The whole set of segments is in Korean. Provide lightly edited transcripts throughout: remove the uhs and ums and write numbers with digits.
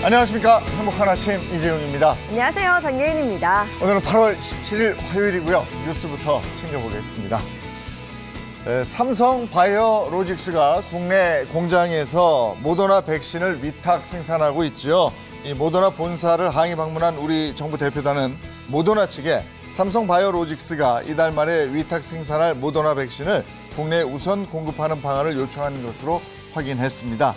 안녕하십니까. 행복한 아침 이재용입니다. 안녕하세요. 정예인입니다. 오늘은 8월 17일 화요일이고요. 뉴스부터 챙겨보겠습니다. 삼성 바이오로직스가 국내 공장에서 모더나 백신을 위탁 생산하고 있죠. 이 모더나 본사를 항의 방문한 우리 정부 대표단은 모더나 측에 삼성 바이오로직스가 이달 말에 위탁 생산할 모더나 백신을 국내에 우선 공급하는 방안을 요청한 것으로 확인했습니다.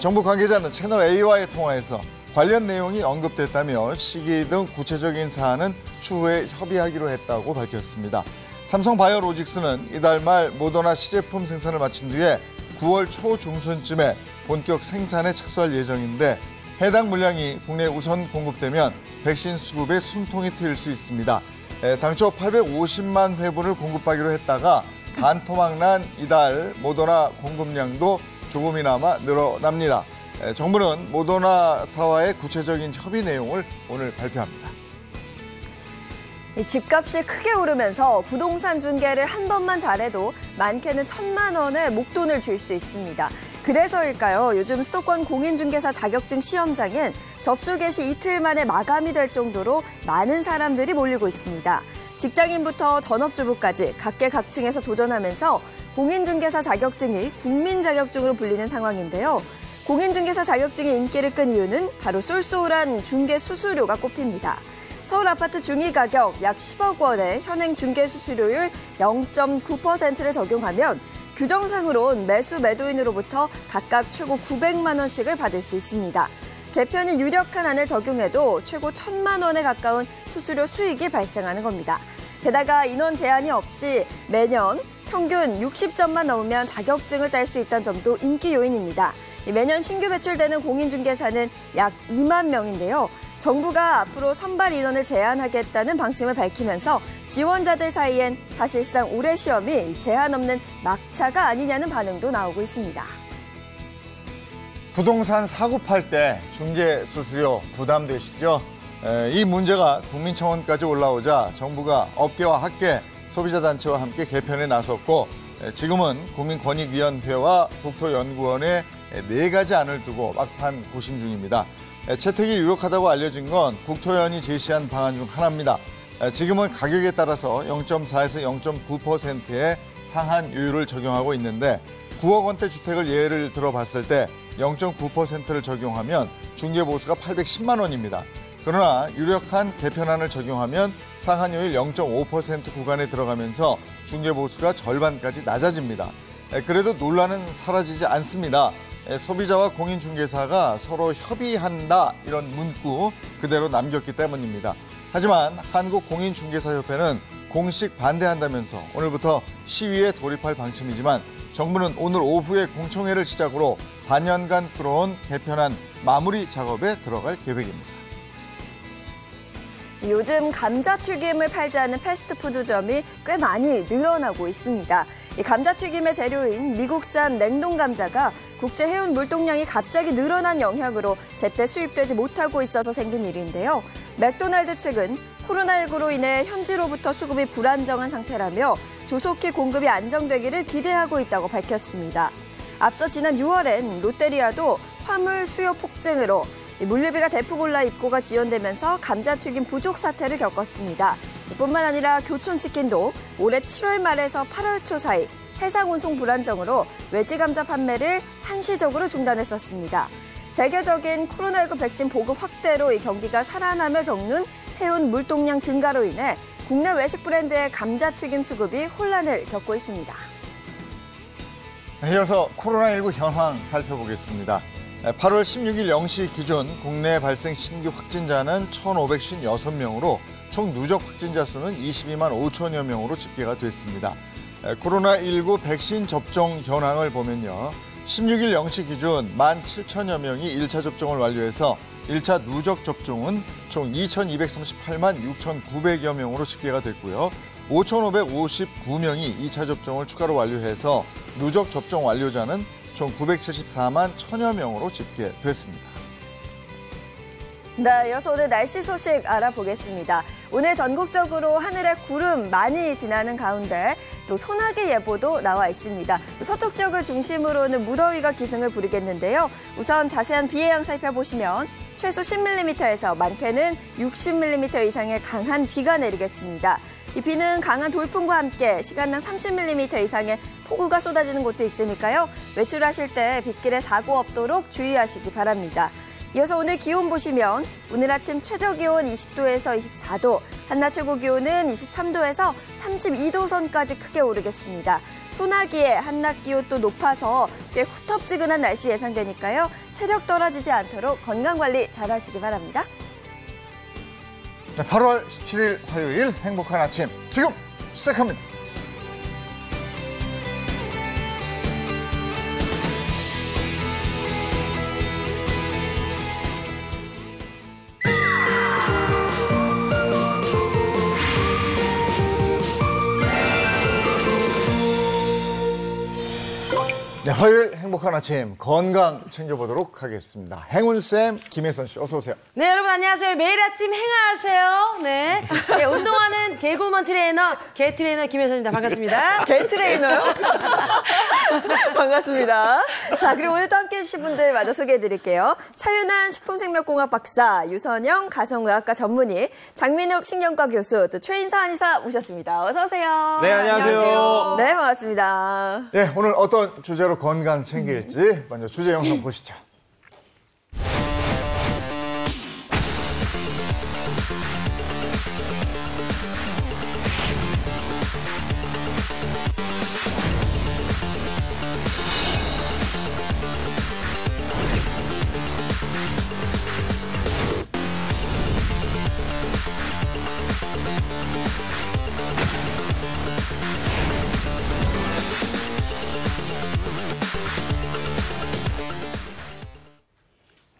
정부 관계자는 채널A와의 통화에서 관련 내용이 언급됐다며 시기 등 구체적인 사안은 추후에 협의하기로 했다고 밝혔습니다. 삼성 바이오로직스는 이달 말 모더나 시제품 생산을 마친 뒤에 9월 초중순쯤에 본격 생산에 착수할 예정인데 해당 물량이 국내에 우선 공급되면 백신 수급에 숨통이 트일 수 있습니다. 당초 850만 회분을 공급하기로 했다가 반토막 난 이달 모더나 공급량도 조금이나마 늘어납니다. 정부는 모더나사와의 구체적인 협의 내용을 오늘 발표합니다. 집값이 크게 오르면서 부동산 중개를 한 번만 잘해도 많게는 1,000만 원의 목돈을 줄 수 있습니다. 그래서일까요? 요즘 수도권 공인중개사 자격증 시험장엔 접수 개시 이틀 만에 마감이 될 정도로 많은 사람들이 몰리고 있습니다. 직장인부터 전업주부까지 각계각층에서 도전하면서 공인중개사 자격증이 국민자격증으로 불리는 상황인데요. 공인중개사 자격증의 인기를 끈 이유는 바로 쏠쏠한 중개 수수료가 꼽힙니다. 서울 아파트 중위 가격 약 10억 원의 현행 중개 수수료율 0.9%를 적용하면 규정상으론 매수 매도인으로부터 각각 최고 900만 원씩을 받을 수 있습니다. 개편이 유력한 안을 적용해도 최고 1,000만 원에 가까운 수수료 수익이 발생하는 겁니다. 게다가 인원 제한이 없이 매년 평균 60점만 넘으면 자격증을 딸 수 있다는 점도 인기 요인입니다. 매년 신규 배출되는 공인중개사는 약 2만 명인데요. 정부가 앞으로 선발 인원을 제한하겠다는 방침을 밝히면서 지원자들 사이엔 사실상 올해 시험이 제한 없는 막차가 아니냐는 반응도 나오고 있습니다. 부동산 사고 팔 때 중개 수수료 부담되시죠? 이 문제가 국민청원까지 올라오자 정부가 업계와 학계, 소비자단체와 함께 개편에 나섰고 지금은 국민권익위원회와 국토연구원의 4가지 안을 두고 막판 고심 중입니다. 채택이 유력하다고 알려진 건 국토연이 제시한 방안 중 하나입니다. 지금은 가격에 따라서 0.4에서 0.9%의 상한율을 적용하고 있는데 9억 원대 주택을 예를 들어봤을 때 0.9%를 적용하면 중개보수가 810만 원입니다. 그러나 유력한 개편안을 적용하면 상한율 0.5% 구간에 들어가면서 중개보수가 절반까지 낮아집니다. 그래도 논란은 사라지지 않습니다. 소비자와 공인중개사가 서로 협의한다 이런 문구 그대로 남겼기 때문입니다. 하지만 한국공인중개사협회는 공식 반대한다면서 오늘부터 시위에 돌입할 방침이지만 정부는 오늘 오후에 공청회를 시작으로 반년간 끌어온 개편안 마무리 작업에 들어갈 계획입니다. 요즘 감자튀김을 팔지 않는 패스트푸드점이 꽤 많이 늘어나고 있습니다. 이 감자튀김의 재료인 미국산 냉동 감자가 국제 해운 물동량이 갑자기 늘어난 영향으로 제때 수입되지 못하고 있어서 생긴 일인데요. 맥도날드 측은 코로나19로 인해 현지로부터 수급이 불안정한 상태라며 조속히 공급이 안정되기를 기대하고 있다고 밝혔습니다. 앞서 지난 6월엔 롯데리아도 화물 수요 폭증으로 물류비가 대폭 올라 입고가 지연되면서 감자튀김 부족 사태를 겪었습니다. 뿐만 아니라 교촌치킨도 올해 7월 말에서 8월 초 사이 해상 운송 불안정으로 외지 감자 판매를 한시적으로 중단했었습니다. 세계적인 코로나19 백신 보급 확대로 이 경기가 살아나며 겪는 해운 물동량 증가로 인해 국내 외식 브랜드의 감자튀김 수급이 혼란을 겪고 있습니다. 이어서 코로나19 현황 살펴보겠습니다. 8월 16일 0시 기준 국내 발생 신규 확진자는 1,556명으로 총 누적 확진자 수는 22만 5천여 명으로 집계가 됐습니다. 코로나19 백신 접종 현황을 보면요. 16일 0시 기준 17,000여 명이 1차 접종을 완료해서 1차 누적 접종은 총 2,238만 6,900여 명으로 집계가 됐고요. 5,559명이 2차 접종을 추가로 완료해서 누적 접종 완료자는 총 974만 1,000여 명으로 집계됐습니다. 네, 이어서 오늘 날씨 소식 알아보겠습니다. 오늘 전국적으로 하늘에 구름 많이 지나는 가운데 또 소나기 예보도 나와 있습니다. 또 서쪽 지역을 중심으로는 무더위가 기승을 부리겠는데요. 우선 자세한 비 예상 살펴보시면 최소 10mm에서 많게는 60mm 이상의 강한 비가 내리겠습니다. 이 비는 강한 돌풍과 함께 시간당 30mm 이상의 폭우가 쏟아지는 곳도 있으니까요. 외출하실 때 빗길에 사고 없도록 주의하시기 바랍니다. 이어서 오늘 기온 보시면 오늘 아침 최저 기온 20도에서 24도, 한낮 최고 기온은 23도에서 32도 선까지 크게 오르겠습니다. 소나기에 한낮 기온도 높아서 꽤 후텁지근한 날씨 예상되니까요. 체력 떨어지지 않도록 건강관리 잘 하시기 바랍니다. 8월 17일 화요일 행복한 아침 지금 시작합니다. 네, 화요일 행복한 아침 건강 챙겨보도록 하겠습니다. 행운쌤 김혜선 씨 어서 오세요. 네, 여러분 안녕하세요. 매일 아침 행하세요. 네, 운동하는 개구먼 트레이너, 개 트레이너 김혜선입니다. 반갑습니다. 개 트레이너요? 반갑습니다. 자, 그리고 오늘 또 함께 해주신 분들 마저 소개해드릴게요. 차윤환 식품생명공학 박사, 유선영 가정의학과 전문의, 장민욱 신경과 교수, 또 최인사 한의사 모셨습니다. 어서 오세요. 네, 안녕하세요. 네, 반갑습니다. 네, 오늘 어떤 주제로 건강 챙길지 먼저 주제 영상 보시죠.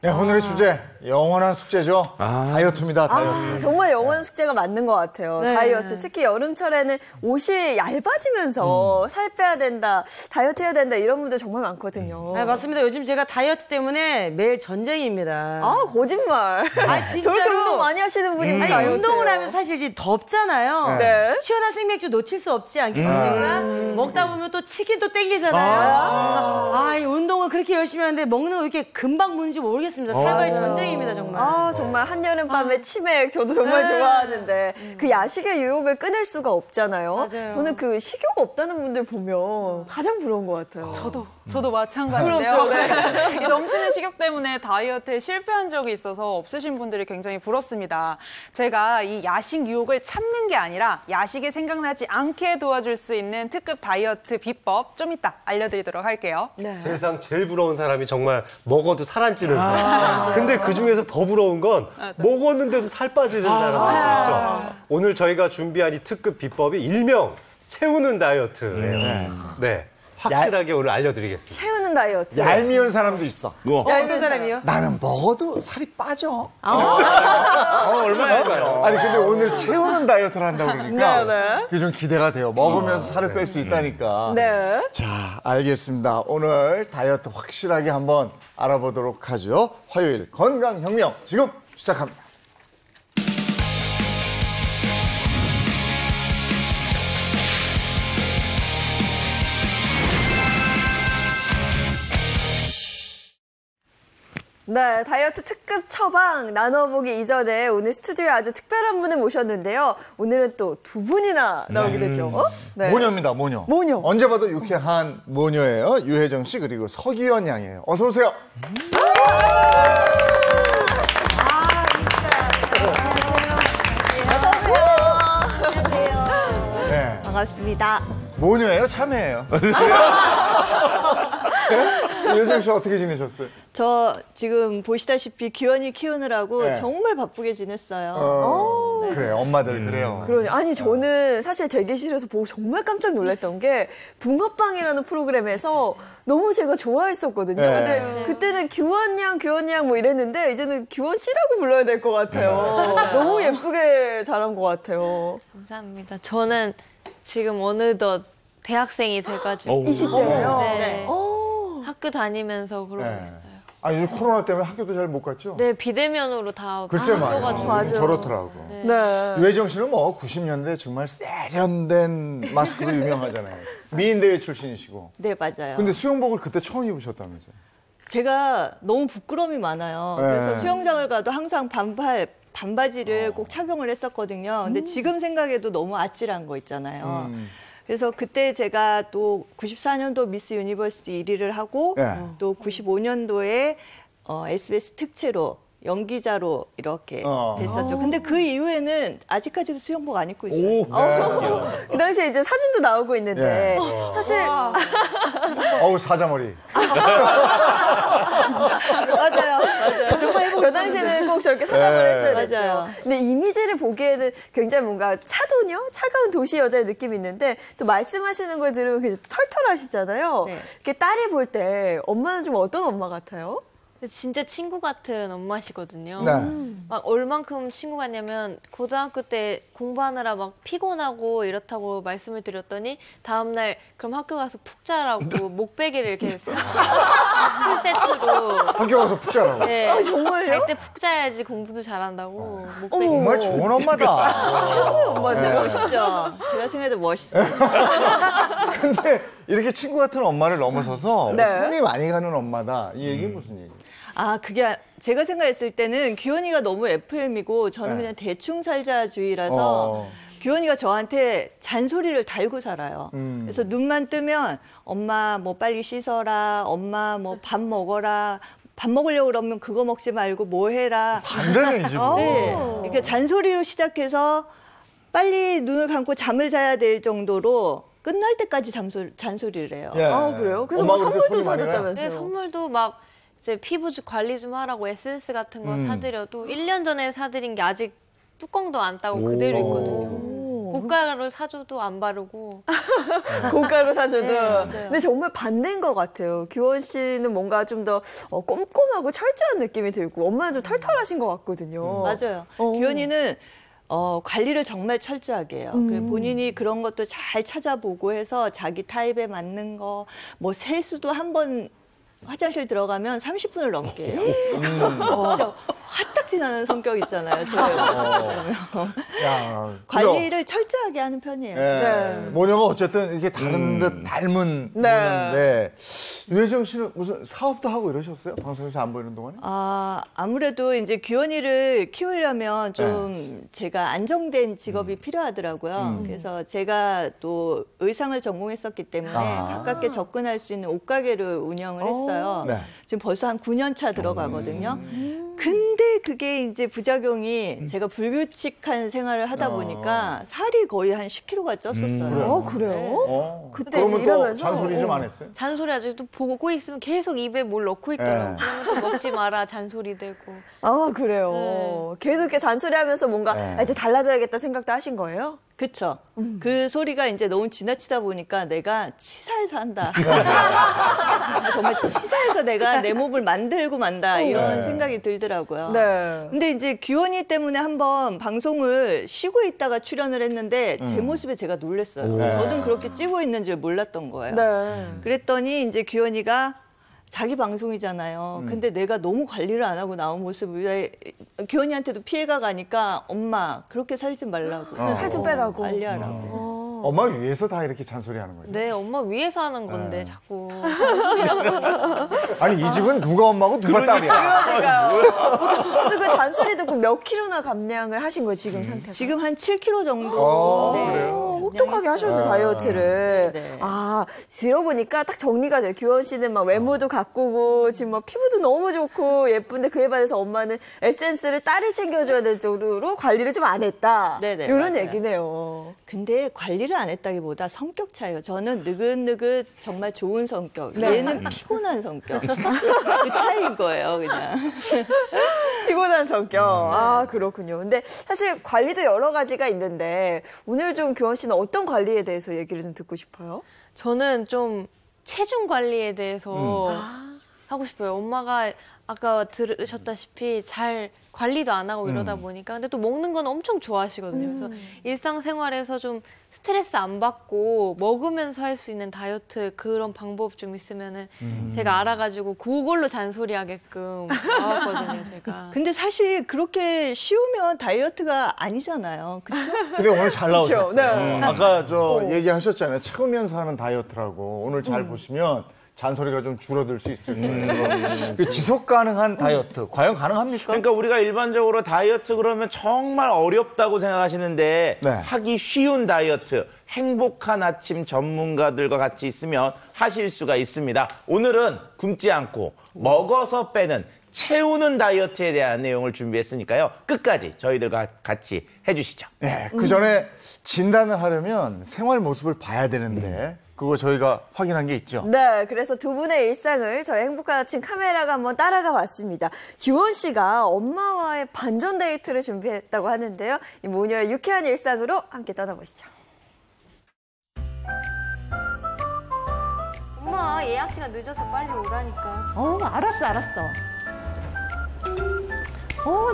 네, 오늘의 주제 영원한 숙제죠. 다이어트입니다. 다이어트. 정말 영원 숙제가 맞는 것 같아요. 네. 다이어트. 특히 여름철에는 옷이 얇아지면서 살 빼야 된다, 다이어트 해야 된다 이런 분들 정말 많거든요. 네, 맞습니다. 요즘 제가 다이어트 때문에 매일 전쟁입니다. 아, 거짓말. 진짜로. 저렇게 운동 많이 하시는 분이 무슨 아니, 다이어트예요. 운동을 하면 사실 이제 덥잖아요. 네. 시원한 생맥주 놓칠 수 없지 않겠습니까? 먹다 보면 또 치킨도 땡기잖아요. 이 운동을 그렇게 열심히 하는데 먹는 거 왜 이렇게 금방 무는지 모르겠습니다. 살과의 전쟁입니다, 정말. 정말 한여름밤에 치맥 저도 정말 네. 좋아하는데 그 야식의 유혹을 끊을 수가 없잖아요. 맞아요. 저는 그 식욕 없다는 분들 보면 가장 부러운 것 같아요. 저도 마찬가지인데요. 부럽죠, 네. 이 넘치는 식욕 때문에 다이어트에 실패한 적이 있어서 없으신 분들이 굉장히 부럽습니다. 제가 이 야식 유혹을 참는 게 아니라 야식이 생각나지 않게 도와줄 수 있는 특급 다이어트 비법 좀 이따 알려드리도록 할게요. 네. 세상 제일 부러운 사람이 정말 먹어도 살 안 찌는 사람. 근데 그 중에서 더 부러운 건 먹었는데도 살 빠지는 사람들 있죠. 오늘 저희가 준비한 이 특급 비법이 일명 채우는 다이어트예요. 네. 확실하게 오늘 알려드리겠습니다. 채우는 다이어트. 얄미운 사람도 있어. 어떤 사람이요? 나는 먹어도 살이 빠져. 얼마일까요? 아니 근데 오늘 채우는 다이어트를 한다고 그러니까 네. 그게 좀 기대가 돼요. 먹으면서 살을 뺄 수 있다니까. 네. 자, 알겠습니다. 오늘 다이어트 확실하게 한번 알아보도록 하죠. 화요일 건강혁명 지금 시작합니다. 네, 다이어트 특급 처방 나눠보기 이전에 오늘 스튜디오에 아주 특별한 분을 모셨는데요. 오늘은 또 두 분이나 나오게 되죠. 네. 모녀입니다, 모녀. 모녀. 언제 봐도 유쾌한 모녀예요. 유혜정 씨 그리고 서기현 양이에요. 어서 오세요. 네. 반갑습니다. 모녀예요, 참여예요. 네? 유혜정 씨 어떻게 지내셨어요? 저 지금 보시다시피 기원이 키우느라고 네. 정말 바쁘게 지냈어요. 네. 그래, 엄마들 그래요. 아니 저는 사실 대기실에서 보고 정말 깜짝 놀랐던 게 붕어빵이라는 프로그램에서 너무 제가 좋아했었거든요. 네. 근데 그때는 규원양 뭐 이랬는데 이제는 규원 씨라고 불러야 될 것 같아요. 너무 예쁘게 자란 것 같아요. 감사합니다. 저는 지금 어느덧 대학생이 돼가지고 20대예요. 네. 오. 학교 다니면서 그러고 네. 있어요. 아, 요즘 코로나 때문에 학교도 잘 못 갔죠? 네, 비대면으로 다 글쎄 바꿔가지고. 맞아. 저렇더라고. 네. 네. 유혜정 씨는 뭐 90년대 정말 세련된 마스크로 유명하잖아요. 미인대회 출신이시고. 네, 맞아요. 근데 수영복을 그때 처음 입으셨다면서요? 제가 너무 부끄러움이 많아요. 네. 그래서 수영장을 가도 항상 반바지를 꼭 착용을 했었거든요. 근데 지금 생각해도 너무 아찔한 거 있잖아요. 그래서 그때 제가 또 94년도 미스 유니버시티 1위를 하고 네. 또 95년도에 SBS 특채로 연기자로 이렇게 됐었죠. 근데 그 이후에는 아직까지도 수영복 안 입고 있어요. 오, 네. 그 당시에 이제 사진도 나오고 있는데 사실 어우, 사자머리. 맞아요. 저 당시에는 꼭 저렇게 사장을 했어야 됐죠. 맞아요. 근데 이미지를 보기에는 굉장히 뭔가 차도녀? 차가운 도시 여자의 느낌이 있는데 또 말씀하시는 걸 들으면 굉장히 털털하시잖아요. 네. 이렇게 딸이 볼 때 엄마는 좀 어떤 엄마 같아요? 근데 진짜 친구 같은 엄마시거든요. 네. 막 얼만큼 친구 같냐면 고등학교 때 공부하느라 막 피곤하고 이렇다고 말씀을 드렸더니 다음날 그럼 학교 가서 푹 자라고 목베개를 이렇게 풀세트로 학교 가서 푹 자라고. 네, 정말요? 잘 때 푹 자야지 공부도 잘한다고 목베개. 정말 좋은 엄마다. 최고의 엄마죠. 멋있죠. 제가 생각해도 멋있어요. 근데 이렇게 친구 같은 엄마를 넘어서서 네. 손이 많이 가는 엄마다. 이 얘기는 무슨 얘기예요? 아, 그게 제가 생각했을 때는 규현이가 너무 FM이고 저는 네. 그냥 대충 살자주의라서 규현이가 저한테 잔소리를 달고 살아요. 그래서 눈만 뜨면 엄마 뭐 빨리 씻어라, 엄마 뭐 밥 먹어라, 밥 먹으려고 그러면 그거 먹지 말고 뭐 해라. 반대네, 이 집은. 네, 이렇게 잔소리로 시작해서 빨리 눈을 감고 잠을 자야 될 정도로 끝날 때까지 잔소리를 해요. 예. 아, 그래요? 그래서 뭐 엄마가 그렇게 선물도 손이 많이 가요? 사줬다면서요? 네, 선물도 막 이제 피부 관리 좀 하라고 에센스 같은 거 사드려도 1년 전에 사드린 게 아직 뚜껑도 안 따고 그대로 있거든요. 고가를 사줘도 안 바르고. 고가로 사줘도. 맞아요. 근데 정말 반대인 것 같아요. 규원 씨는 뭔가 좀 더 꼼꼼하고 철저한 느낌이 들고 엄마는 좀 털털하신 것 같거든요. 맞아요. 규현이는 관리를 정말 철저하게 해요. 그리고 본인이 그런 것도 잘 찾아보고 해서 자기 타입에 맞는 거, 뭐 세수도 한 번 화장실 들어가면 30분을 넘게 해요. 진짜 화딱지 나는 성격 있잖아요. 제가 야, 관리를 철저하게 하는 편이에요. 네. 모녀가 어쨌든 이렇게 다른 듯 닮은 모녀인데 유혜정 씨는 무슨 사업도 하고 이러셨어요? 방송에서 안 보이는 동안에? 아무래도 이제 규현이를 키우려면 좀 제가 안정된 직업이 필요하더라고요. 그래서 제가 또 의상을 전공했었기 때문에 가깝게 접근할 수 있는 옷가게를 운영을 했어요. 네. 지금 벌써 한 9년 차 들어가거든요. 근데 그게 이제 부작용이 제가 불규칙한 생활을 하다 보니까 살이 거의 한 10kg가 쪘었어요. 그래요? 그때 그러면 이제 또 일하면서 잔소리 좀 안 했어요? 잔소리 아직도 보고 있으면 계속 입에 뭘 넣고 있더라고요. 그러면 또 먹지 마라 잔소리 되고. 아, 그래요. 계속 이렇게 잔소리하면서 뭔가 아, 이제 달라져야겠다 생각도 하신 거예요? 그쵸. 그 소리가 이제 너무 지나치다 보니까 내가 치사해서 한다. 정말 치사해서 내가 내 몸을 만들고 만다. 이런 생각이 들더라고요. 네. 근데 이제 규현이 때문에 한번 방송을 쉬고 있다가 출연을 했는데 제 모습에 제가 놀랐어요. 네. 저는 그렇게 찌고 있는 줄 몰랐던 거예요. 네. 그랬더니 이제 규현이가 자기 방송이잖아요. 근데 내가 너무 관리를 안 하고 나온 모습을 규현이한테도 피해가 가니까 엄마 그렇게 살지 말라고. 살 좀 빼라고. 관리하라고. 엄마 위해서 다 이렇게 잔소리하는 거죠? 네, 엄마 위해서 하는 건데 자꾸. 아니 이 집은 누가 엄마고 누가 딸이야? 그래서 그 잔소리 듣고 몇 킬로나 감량을 하신 거예요, 지금 상태가? 지금 한 7kg 정도. 그래요? 혹독하게 하셨는데 다이어트를. 네. 아, 들어보니까 딱 정리가 돼요. 규원 씨는 막 외모도 가꾸고 지금 막 피부도 너무 좋고 예쁜데 그에 반해서 엄마는 에센스를 딸이 챙겨줘야 될 정도로 관리를 좀 안 했다. 네네, 이런 맞아요. 얘기네요. 근데 관리를 안 했다기보다 성격 차이요. 저는 느긋느긋 정말 좋은 성격. 네. 얘는 피곤한 성격. 그 차이인 거예요, 그냥. 피곤한 성격. 아, 그렇군요. 근데 사실 관리도 여러 가지가 있는데 오늘 좀 규원 씨는 어떤 관리에 대해서 얘기를 좀 듣고 싶어요? 저는 좀 체중 관리에 대해서 하고 싶어요. 엄마가 아까 들으셨다시피 잘 관리도 안 하고 이러다 보니까 근데 또 먹는 건 엄청 좋아하시거든요. 그래서 일상생활에서 좀 스트레스 안 받고 먹으면서 할 수 있는 다이어트 그런 방법 좀 있으면은 제가 알아가지고 그걸로 잔소리하게끔 나왔거든요, 제가. 근데 사실 그렇게 쉬우면 다이어트가 아니잖아요. 그렇죠? 근데 오늘 잘 나오셨어요. 그쵸? 네. 아까 얘기하셨잖아요. 참으면서 하는 다이어트라고. 오늘 잘 보시면 잔소리가 좀 줄어들 수 있을 거예요. 그 지속 가능한 다이어트 과연 가능합니까? 그러니까 우리가 일반적으로 다이어트 그러면 정말 어렵다고 생각하시는데 네. 하기 쉬운 다이어트 행복한 아침 전문가들과 같이 있으면 하실 수가 있습니다. 오늘은 굶지 않고 먹어서 빼는 채우는 다이어트에 대한 내용을 준비했으니까요. 끝까지 저희들과 같이 해주시죠. 네, 그 전에 진단을 하려면 생활 모습을 봐야 되는데 그거 저희가 확인한 게 있죠. 네, 그래서 두 분의 일상을 저희 행복한 아침 카메라가 한번 따라가 봤습니다. 규원 씨가 엄마와의 반전 데이트를 준비했다고 하는데요. 이 모녀의 유쾌한 일상으로 함께 떠나보시죠. 엄마 예약 시간 늦어서 빨리 오라니까. 알았어.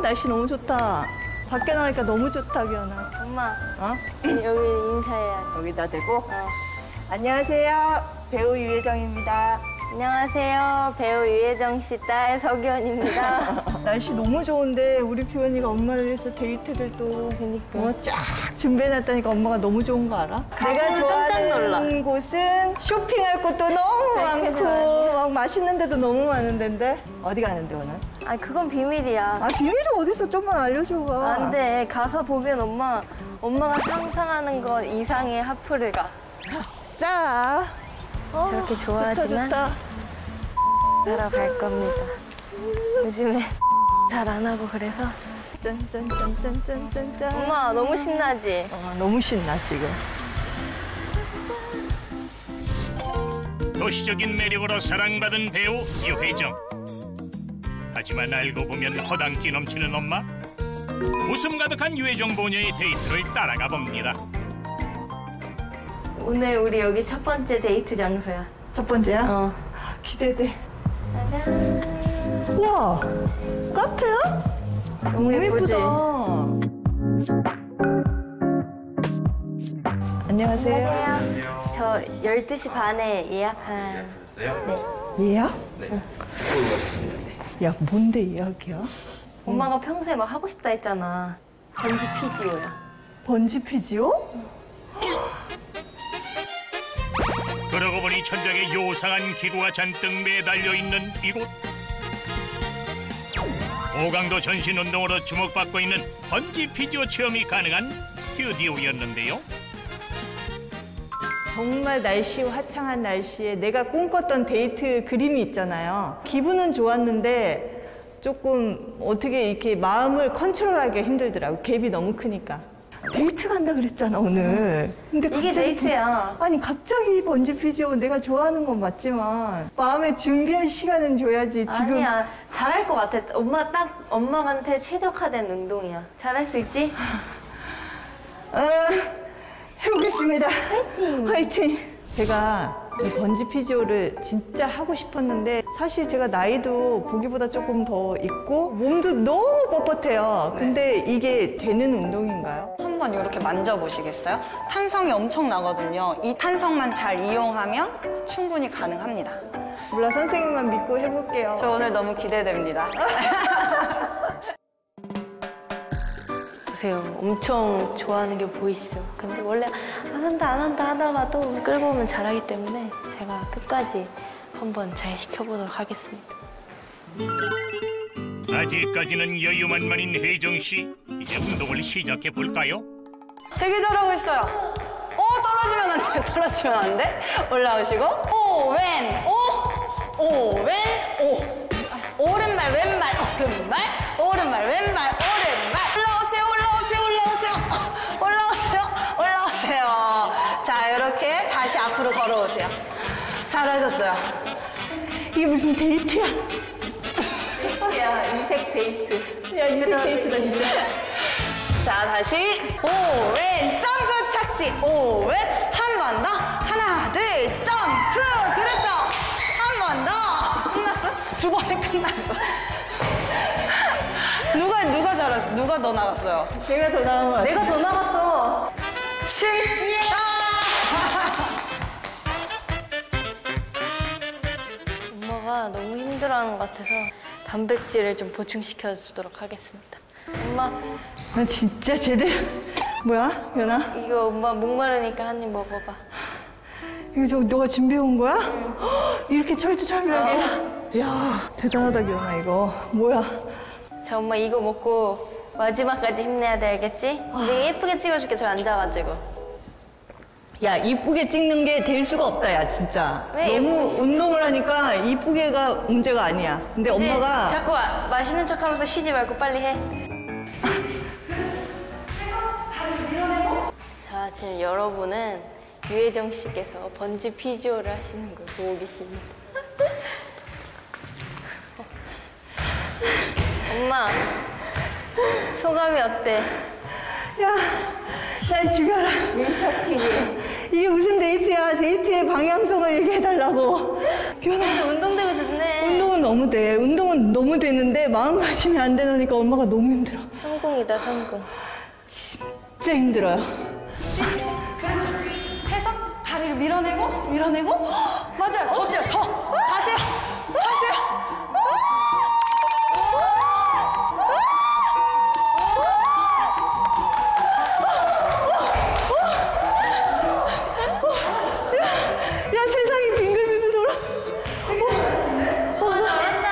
날씨 너무 좋다. 밖에 나가니까 너무 좋다, 규현아. 엄마 어? 여기 인사해야지. 여기다 대고. 안녕하세요. 배우 유혜정입니다. 안녕하세요. 배우 유혜정 씨 딸 서기현입니다. 날씨 너무 좋은데 우리 규현이가 엄마를 위해서 데이트를 또 쫙 준비해놨다니까 엄마가 너무 좋은 거 알아? 내가 좋아하는 곳은 쇼핑할 곳도 너무 많고 막 맛있는 데도 너무 많은 데인데 어디 가는데 오늘? 아 그건 비밀이야. 아 비밀이 어딨어? 좀만 알려줘봐. 안 돼. 가서 보면 엄마가 상상하는 것 이상의 하프를 가. 싸. 저렇게 좋아하지만 좋다. 따라 갈 겁니다. 요즘에 잘 안 하고 그래서. 짠짠짠짠짠짠. 엄마 너무 신나지? 너무 신나 지금. 도시적인 매력으로 사랑받은 배우 유혜정. 하지만 알고 보면 허당기 넘치는 엄마. 웃음 가득한 유혜정 보녀의 데이트를 따라가 봅니다. 오늘 우리 여기 첫 번째 데이트 장소야. 첫 번째야? 기대돼. 짜잔. 우와, 카페야? 너무 예쁘지? 안녕하세요. 저 12시 반에 예약한. 예약? 네. 야, 뭔데 예약이야? 엄마가 평소에 막 하고 싶다 했잖아. 번지 피디오야. 번지 피지오? 그러고 보니 천장에 요상한 기구가 잔뜩 매달려 있는 이곳. 고강도 전신 운동으로 주목받고 있는 번지 피지오 체험이 가능한 스튜디오였는데요. 정말 화창한 날씨에 내가 꿈꿨던 데이트 그림이 있잖아요. 기분은 좋았는데 조금 어떻게 이렇게 마음을 컨트롤하기가 힘들더라고. 갭이 너무 크니까. 데이트 간다 그랬잖아 오늘. 근데 이게 데이트야. 아니 갑자기 번지 피지오 내가 좋아하는 건 맞지만 마음에 준비할 시간은 줘야지. 지금 아니야. 잘할 것 같아. 엄마한테 최적화된 운동이야. 잘할 수 있지? 해보겠습니다. 화이팅! 제가 이 번지 피지오를 진짜 하고 싶었는데 사실 제가 나이도 보기보다 조금 더 있고 몸도 너무 뻣뻣해요. 근데 이게 되는 운동인가요? 한번 이렇게 만져보시겠어요? 탄성이 엄청 나거든요. 이 탄성만 잘 이용하면 충분히 가능합니다. 몰라, 선생님만 믿고 해볼게요. 저 오늘 너무 기대됩니다. 보세요. 엄청 좋아하는 게 보이시죠? 근데 원래 안 한다 하다가 또 끌고 오면 잘하기 때문에 제가 끝까지 한번 잘 시켜보도록 하겠습니다. 아직까지는 여유만만인 혜정 씨. 이제 운동을 시작해 볼까요? 되게 잘하고 있어요. 떨어지면 안 돼. 떨어지면 안 돼. 올라오시고 오왼 오른발 왼발 오른발 왼발 올라오세요. 자, 이렇게 다시 앞으로 걸어오세요. 잘하셨어요. 이게 무슨 데이트야? 야, 이색 데이트. 야, 이색 데이트다 진짜. 자, 다시 오왼 점프 착지 오왼 한 번 더 하나 둘 점프 그렇죠. 한 번 더 끝났어? 두 번에 끝났어. 알았어. 누가 더 나갔어요? 제가 더 나은 것 같아요. 내가 더 나갔어. 엄마가 너무 힘들어하는 것 같아서 단백질을 좀 보충시켜 주도록 하겠습니다. 엄마, 나 진짜 제대로. 뭐야, 연아? 이거 엄마 목마르니까 한 입 먹어봐. 이거 너가 준비해온 거야? 헉, 이렇게 철두철미하게. 이야, 대단하다, 연아, 이거. 뭐야? 자, 엄마 이거 먹고 마지막까지 힘내야 돼, 알겠지? 내가 예쁘게 찍어줄게, 저 앉아가지고. 야, 이쁘게 찍는 게 될 수가 없다, 야, 진짜. 왜? 너무 운동을 하니까 이쁘게가 문제가 아니야. 근데 이제 엄마가. 자꾸 맛있는 척 하면서 쉬지 말고 빨리 해. 자, 지금 여러분은 유혜정 씨께서 번지 피지오를 하시는 걸 보고 계십니다. 엄마, 소감이 어때? 야, 날 죽여라. 밀착취지. 이게 무슨 데이트야? 데이트의 방향성을 얘기해달라고. 그래도 운동되고 좋네. 운동은 너무 돼. 운동은 너무 되는데 마음가짐이 안 되니까 엄마가 너무 힘들어. 성공이다, 성공. 진짜 힘들어요. 그렇죠. 해서 다리를 밀어내고. 맞아요. 어때요? 더. 가세요. 야, 세상이 빙글빙글 돌아. 잘한다.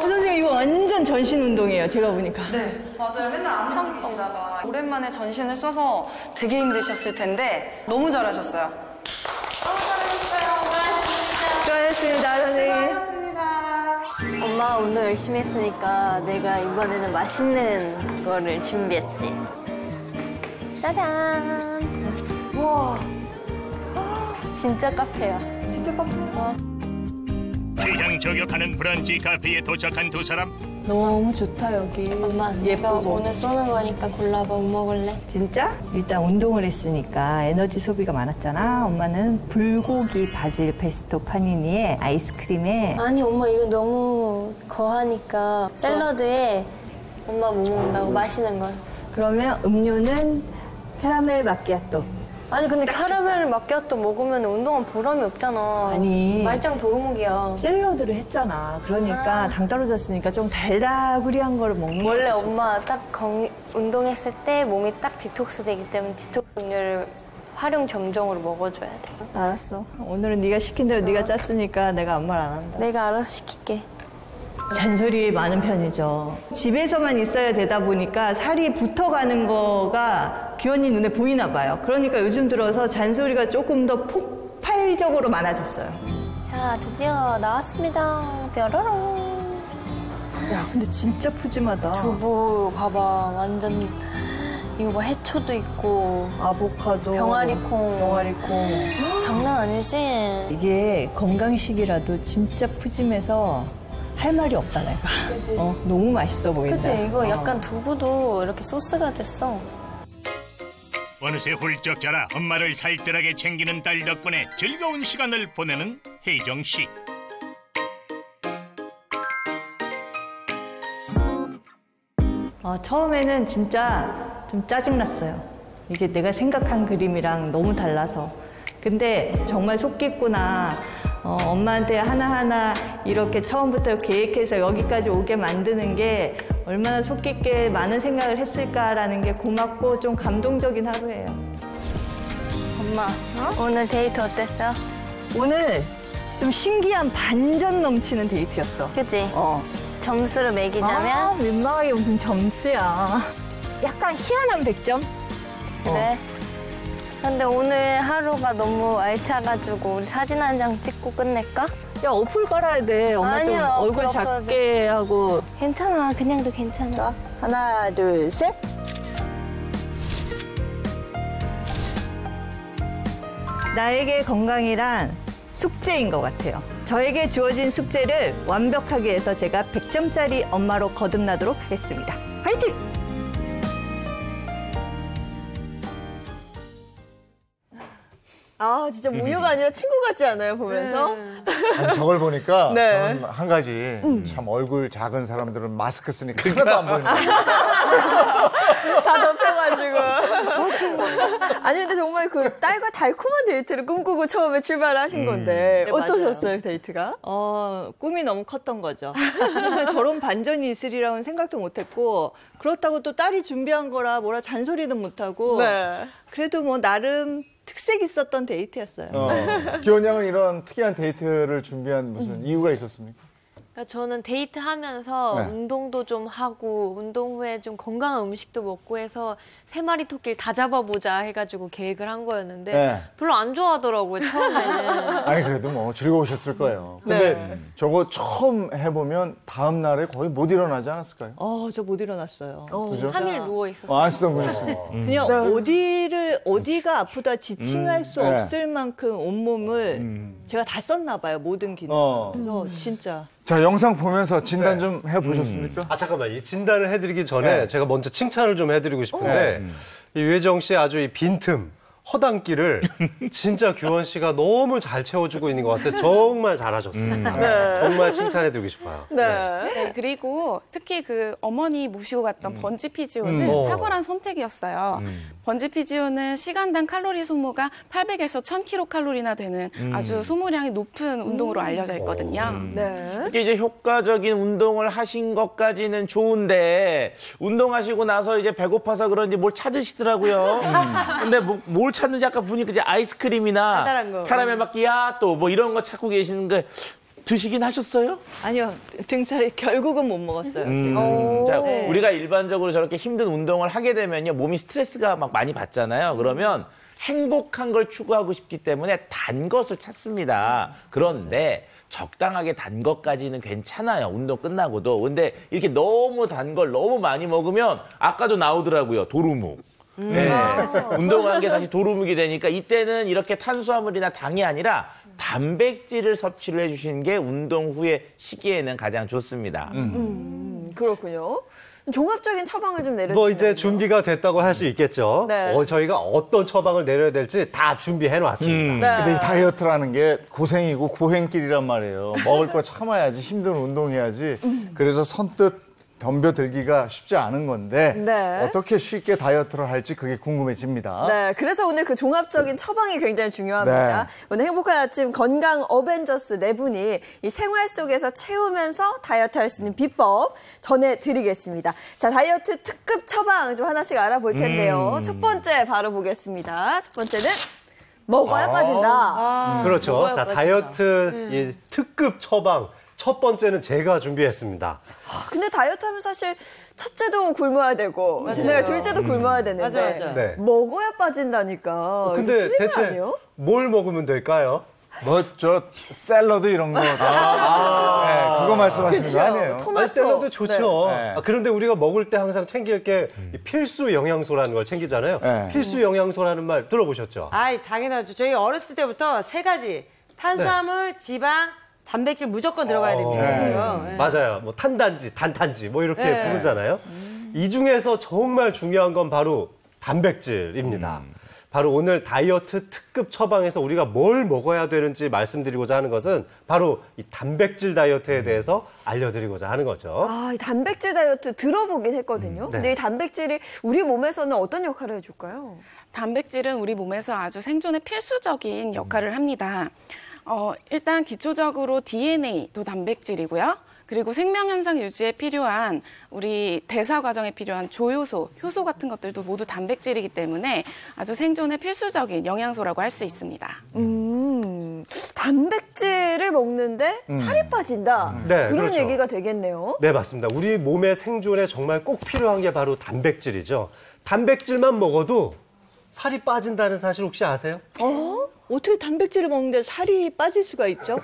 선생님, 이거 완전 전신 운동이에요. 제가 보니까. 네, 맞아요. 맨날 안 움직이시다가 오랜만에 전신을 써서 되게 힘드셨을 텐데 너무 잘하셨어요. 수고하셨습니다, 선생님. 엄마 오늘 열심히 했으니까 내가 이번에는 맛있는 거를 준비했지. 짜잔. 와, 진짜 카페야. 진짜 깜짝이야. 취향 저격하는 브런치 카페에 도착한 두 사람. 너무 좋다, 여기. 엄마, 내가 예쁘고. 오늘 쏘는 거니까 골라봐. 뭐 먹을래? 진짜? 일단 운동을 했으니까 에너지 소비가 많았잖아. 엄마는 불고기 바질 페스토 파니니에 아이스크림에 아니, 엄마 이거 너무 거하니까 샐러드에 엄마 뭐 먹는다고 마시는 건. 그러면 음료는 캐러멜 마키아토. 아니 근데 카라멜 마키아토 먹으면 운동은 보람이 없잖아. 아니. 말짱 도루묵이야. 샐러드를 했잖아. 그러니까 당 떨어졌으니까 좀 달다구리한 거를 먹는 원래 거야. 엄마 딱 운동했을 때 몸이 딱 디톡스 되기 때문에 디톡스 음료를 활용 점정으로 먹어줘야 돼. 알았어. 오늘은 네가 시킨 대로 네가 짰으니까 내가 아무 말 안 한다. 내가 알아서 시킬게. 잔소리 많은 편이죠. 집에서만 있어야 되다 보니까 살이 붙어가는 거가 규현이 눈에 보이나 봐요. 그러니까 요즘 들어서 잔소리가 조금 더 폭발적으로 많아졌어요. 자, 드디어 나왔습니다. 뾰로롱. 야, 근데 진짜 푸짐하다. 두부 봐봐. 완전 이거 뭐 해초도 있고 아보카도, 병아리콩. 장난 아니지? 이게 건강식이라도 진짜 푸짐해서 할 말이 없다, 내가. 너무 맛있어 보인다. 그치? 이거 약간 두부도 이렇게 소스가 됐어. 어느새 훌쩍 자라 엄마를 살뜰하게 챙기는 딸 덕분에 즐거운 시간을 보내는 혜정 씨. 처음에는 진짜 좀 짜증났어요. 이게 내가 생각한 그림이랑 너무 달라서. 근데 정말 속 깊구나. 엄마한테 하나하나 이렇게 처음부터 계획해서 여기까지 오게 만드는 게 얼마나 속 깊게 많은 생각을 했을까라는 게 고맙고 좀 감동적인 하루예요. 엄마, 오늘 데이트 어땠어? 오늘 좀 신기한 반전 넘치는 데이트였어. 그치? 점수를 매기자면? 민망하게 무슨 점수야. 약간 희한한 100점? 그래. 근데 오늘 하루가 너무 알차가지고 우리 사진 한 장 찍고 끝낼까? 야, 어플 깔아야 돼. 엄마 아니야, 좀 얼굴 어플 작게 하고. 괜찮아. 그냥도 괜찮아. 하나, 둘, 셋. 나에게 건강이란 숙제인 것 같아요. 저에게 주어진 숙제를 완벽하게 해서 제가 100점짜리 엄마로 거듭나도록 하겠습니다. 화이팅! 아, 진짜 모녀가 아니라 친구 같지 않아요, 보면서? 아니, 저걸 보니까 네. 저는 한 가지 참 얼굴 작은 사람들은 마스크 쓰니까 하나도 안 보이는 거예요. 다 덮여가지고. 아니, 근데 정말 그 딸과 달콤한 데이트를 꿈꾸고 처음에 출발을 하신 건데, 네, 어떠셨어요, 맞아요. 데이트가? 꿈이 너무 컸던 거죠. 정말 저런 반전이 있으리라고는 생각도 못했고, 그렇다고 또 딸이 준비한 거라 뭐라 잔소리는 못하고, 네. 그래도 뭐 나름 특색 있었던 데이트였어요. 기원 양은 이런 특이한 데이트를 준비한 무슨 이유가 있었습니까? 그러니까 저는 데이트하면서 네. 운동도 좀 하고 운동 후에 좀 건강한 음식도 먹고 해서 3마리 토끼를 다 잡아보자 해가지고 계획을 한 거였는데 네. 별로 안 좋아하더라고요, 처음에는. 아니 그래도 뭐 즐거우셨을 거예요. 근데 네. 저거 처음 해보면 다음 날에 거의 못 일어나지 않았을까요? 저 못 일어났어요. 그죠? 3일 누워있었어요. 안쓰던 분이었어요. 그냥 어디가 아프다 지칭할 수 네. 없을 만큼 온몸을 제가 다 썼나 봐요, 모든 기능. 그래서 진짜. 자, 영상 보면서 진단 좀 해보셨습니까? 잠깐만. 이 진단을 해드리기 전에 네. 제가 먼저 칭찬을 좀 해드리고 싶은데 이 유혜정 씨의 아주 이 빈틈, 허당끼를 진짜 규원 씨가 너무 잘 채워주고 있는 것 같아요. 정말 잘하셨습니다. 네. 정말 칭찬해드리고 싶어요. 네. 그리고 특히 그 어머니 모시고 갔던 번지 피지오는 탁월한 선택이었어요. 번지 피지오는 시간당 칼로리 소모가 800에서 1000kcal나 되는 아주 소모량이 높은 운동으로 알려져 있거든요. 네. 이렇게 이제 효과적인 운동을 하신 것까지는 좋은데 운동하시고 나서 이제 배고파서 그런지 뭘 찾으시더라고요. 근데 뭘 찾는지 아까 보니까 이제 아이스크림이나 달달한 거. 카라멜 마끼아또 뭐 이런 거 찾고 계시는 거 드시긴 하셨어요? 아니요, 등살이 결국은 못 먹었어요. 제가. 자, 네. 우리가 일반적으로 저렇게 힘든 운동을 하게 되면요, 몸이 스트레스가 막 많이 받잖아요. 그러면 행복한 걸 추구하고 싶기 때문에 단 것을 찾습니다. 그런데 적당하게 단 것까지는 괜찮아요. 운동 끝나고도. 근데 이렇게 너무 단 걸 너무 많이 먹으면 아까도 나오더라고요. 도루묵. 네. 운동한 게 다시 도루묵이 되니까 이때는 이렇게 탄수화물이나 당이 아니라 단백질을 섭취를 해주시는 게 운동 후의 시기에는 가장 좋습니다. 그렇군요. 종합적인 처방을 좀 내려주세요. 뭐 이제 준비가 됐다고 할 수 있겠죠. 네. 저희가 어떤 처방을 내려야 될지 다 준비해 놨습니다. 네. 근데 이 다이어트라는 게 고생이고 고행길이란 말이에요. 먹을 거 참아야지, 힘든 운동해야지. 그래서 선뜻 덤벼들기가 쉽지 않은 건데 네. 어떻게 쉽게 다이어트를 할지 그게 궁금해집니다. 네, 그래서 오늘 그 종합적인 처방이 굉장히 중요합니다. 네. 오늘 행복한 아침 건강 어벤져스 4분이 이 생활 속에서 채우면서 다이어트 할 수 있는 비법 전해드리겠습니다. 자, 다이어트 특급 처방 좀 하나씩 알아볼 텐데요. 첫 번째 바로 보겠습니다. 첫 번째는 먹어야 빠진다. 그렇죠. 먹어야 자, 빠진다. 다이어트 이 특급 처방. 첫 번째는 제가 준비했습니다. 근데 다이어트 하면 사실 첫째도 굶어야 되고 제 생각에 둘째도 굶어야 되는데 맞아요. 네. 먹어야 빠진다니까. 근데 틀린 거 대체 아니에요? 뭘 먹으면 될까요? 뭐 저 샐러드 이런 거. 네, 그거 말씀하시는 그쵸. 거 아니에요? 토마토. 아니, 샐러드 좋죠. 네. 그런데 우리가 먹을 때 항상 챙길 게 이 필수 영양소라는 걸 챙기잖아요. 네. 필수 영양소라는 말 들어보셨죠? 아이, 당연하죠. 저희 어렸을 때부터 3가지. 탄수화물, 지방, 단백질 무조건 들어가야 됩니다. 네. 그죠? 네. 맞아요. 뭐 탄단지, 단탄지 뭐 이렇게 네. 부르잖아요. 이 중에서 정말 중요한 건 바로 단백질입니다. 바로 오늘 다이어트 특급 처방에서 우리가 뭘 먹어야 되는지 말씀드리고자 하는 것은 바로 이 단백질 다이어트에 대해서 알려드리고자 하는 거죠. 아, 이 단백질 다이어트 들어보긴 했거든요. 근데 이 단백질이 우리 몸에서는 어떤 역할을 해줄까요? 단백질은 우리 몸에서 아주 생존에 필수적인 역할을 합니다. 일단 기초적으로 DNA도 단백질이고요. 그리고 생명 현상 유지에 필요한 우리 대사 과정에 필요한 조효소, 효소 같은 것들도 모두 단백질이기 때문에 아주 생존에 필수적인 영양소라고 할 수 있습니다. 단백질을 먹는데 살이 빠진다. 네, 그런 그렇죠. 얘기가 되겠네요. 네, 맞습니다. 우리 몸의 생존에 정말 꼭 필요한 게 바로 단백질이죠. 단백질만 먹어도 살이 빠진다는 사실 혹시 아세요? 어떻게 단백질을 먹는데 살이 빠질 수가 있죠?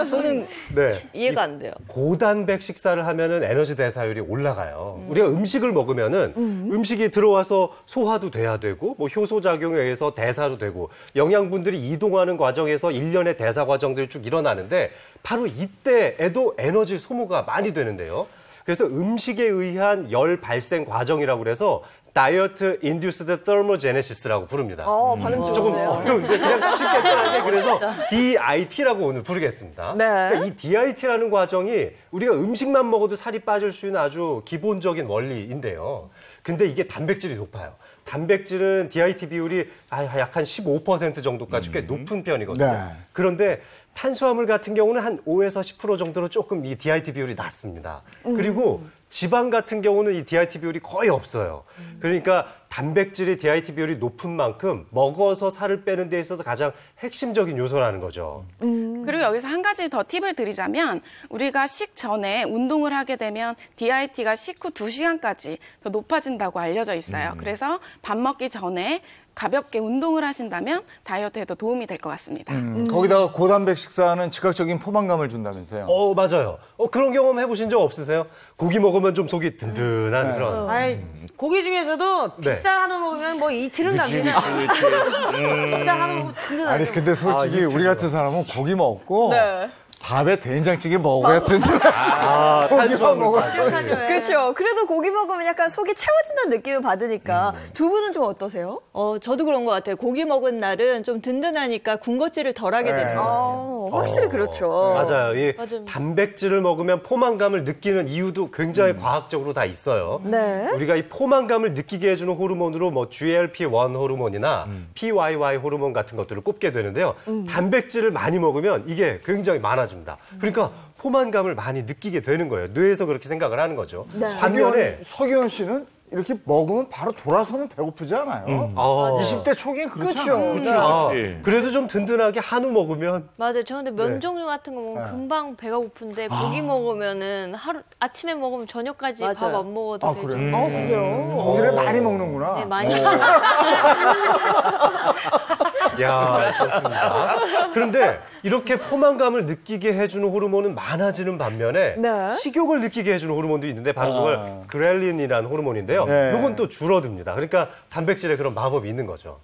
저는 네. 이해가 안 돼요. 고단백 식사를 하면은 에너지 대사율이 올라가요. 우리가 음식을 먹으면은 음식이 들어와서 소화도 돼야 되고 뭐 효소 작용에 의해서 대사도 되고 영양분들이 이동하는 과정에서 일련의 대사 과정들이 쭉 일어나는데 바로 이때에도 에너지 소모가 많이 되는데요. 그래서 음식에 의한 열 발생 과정이라고 그래서 다이어트 인듀스드 테르모제네시스라고 부릅니다. 발음 조금 좋은데요. 어려운데 그냥 쉽게 따라하게 그래서 DIT라고 오늘 부르겠습니다. 네. 그러니까 이 DIT라는 과정이 우리가 음식만 먹어도 살이 빠질 수 있는 아주 기본적인 원리인데요. 근데 이게 단백질이 높아요. 단백질은 DIT 비율이 약 한 15% 정도까지 꽤 높은 편이거든요. 네. 그런데 탄수화물 같은 경우는 한 5에서 10% 정도로 조금 이 DIT 비율이 낮습니다. 그리고 지방 같은 경우는 이 DIT 비율이 거의 없어요. 그러니까 단백질의 DIT 비율이 높은 만큼 먹어서 살을 빼는 데 있어서 가장 핵심적인 요소라는 거죠. 그리고 여기서 한 가지 더 팁을 드리자면 우리가 식전에 운동을 하게 되면 DIT가 식후 2시간까지 더 높아진다고 알려져 있어요. 그래서 밥 먹기 전에 가볍게 운동을 하신다면 다이어트에도 도움이 될 것 같습니다. 거기다가 고단백 식사는 즉각적인 포만감을 준다면서요. 맞아요. 그런 경험 해보신 적 없으세요? 고기 먹으면 좀 속이 든든한 그런. 아이, 고기 중에서도 네. 비싼 한우 먹으면 뭐 이틀은 갑니다. 비싼 한우 먹으면 든든하죠. 아니 근데 솔직히 우리 같은 사람은 고기 먹고 네. 밥에 된장찌개 먹어야 든든하죠. 고기만 먹었어요. 그렇죠. 그래도 고기 먹으면 약간 속이 채워진다는 느낌을 받으니까 두 분은 좀 어떠세요? 저도 그런 것 같아요. 고기 먹은 날은 좀 든든하니까 군것질을 덜 하게 되는 것 같아요. 확실히 그렇죠. 맞아요. 이 단백질을 먹으면 포만감을 느끼는 이유도 굉장히 과학적으로 다 있어요. 네. 우리가 이 포만감을 느끼게 해주는 호르몬으로 뭐 GLP-1 호르몬이나 PYY 호르몬 같은 것들을 꼽게 되는데요. 단백질을 많이 먹으면 이게 굉장히 많아집니다. 그러니까 포만감을 많이 느끼게 되는 거예요. 뇌에서 그렇게 생각을 하는 거죠. 네. 반면에 서기현 씨는 이렇게 먹으면 바로 돌아서면 배고프지 않아요? 20대 초기엔 그렇지 않아요? 그래도 좀 든든하게 한우 먹으면 맞아요. 저 근데 면 종류 같은 거 먹으면 금방 배가 고픈데 고기 먹으면은 아침에 먹으면 저녁까지 밥 안 먹어도 되죠. 그래요? 고기를 많이 먹는구나. 네, 많이. 야, 좋습니다. 그런데 이렇게 포만감을 느끼게 해주는 호르몬은 많아지는 반면에 네. 식욕을 느끼게 해주는 호르몬도 있는데 바로 그걸 그렐린이라는 호르몬인데요. 네. 이건 또 줄어듭니다. 그러니까 단백질에 그런 마법이 있는 거죠.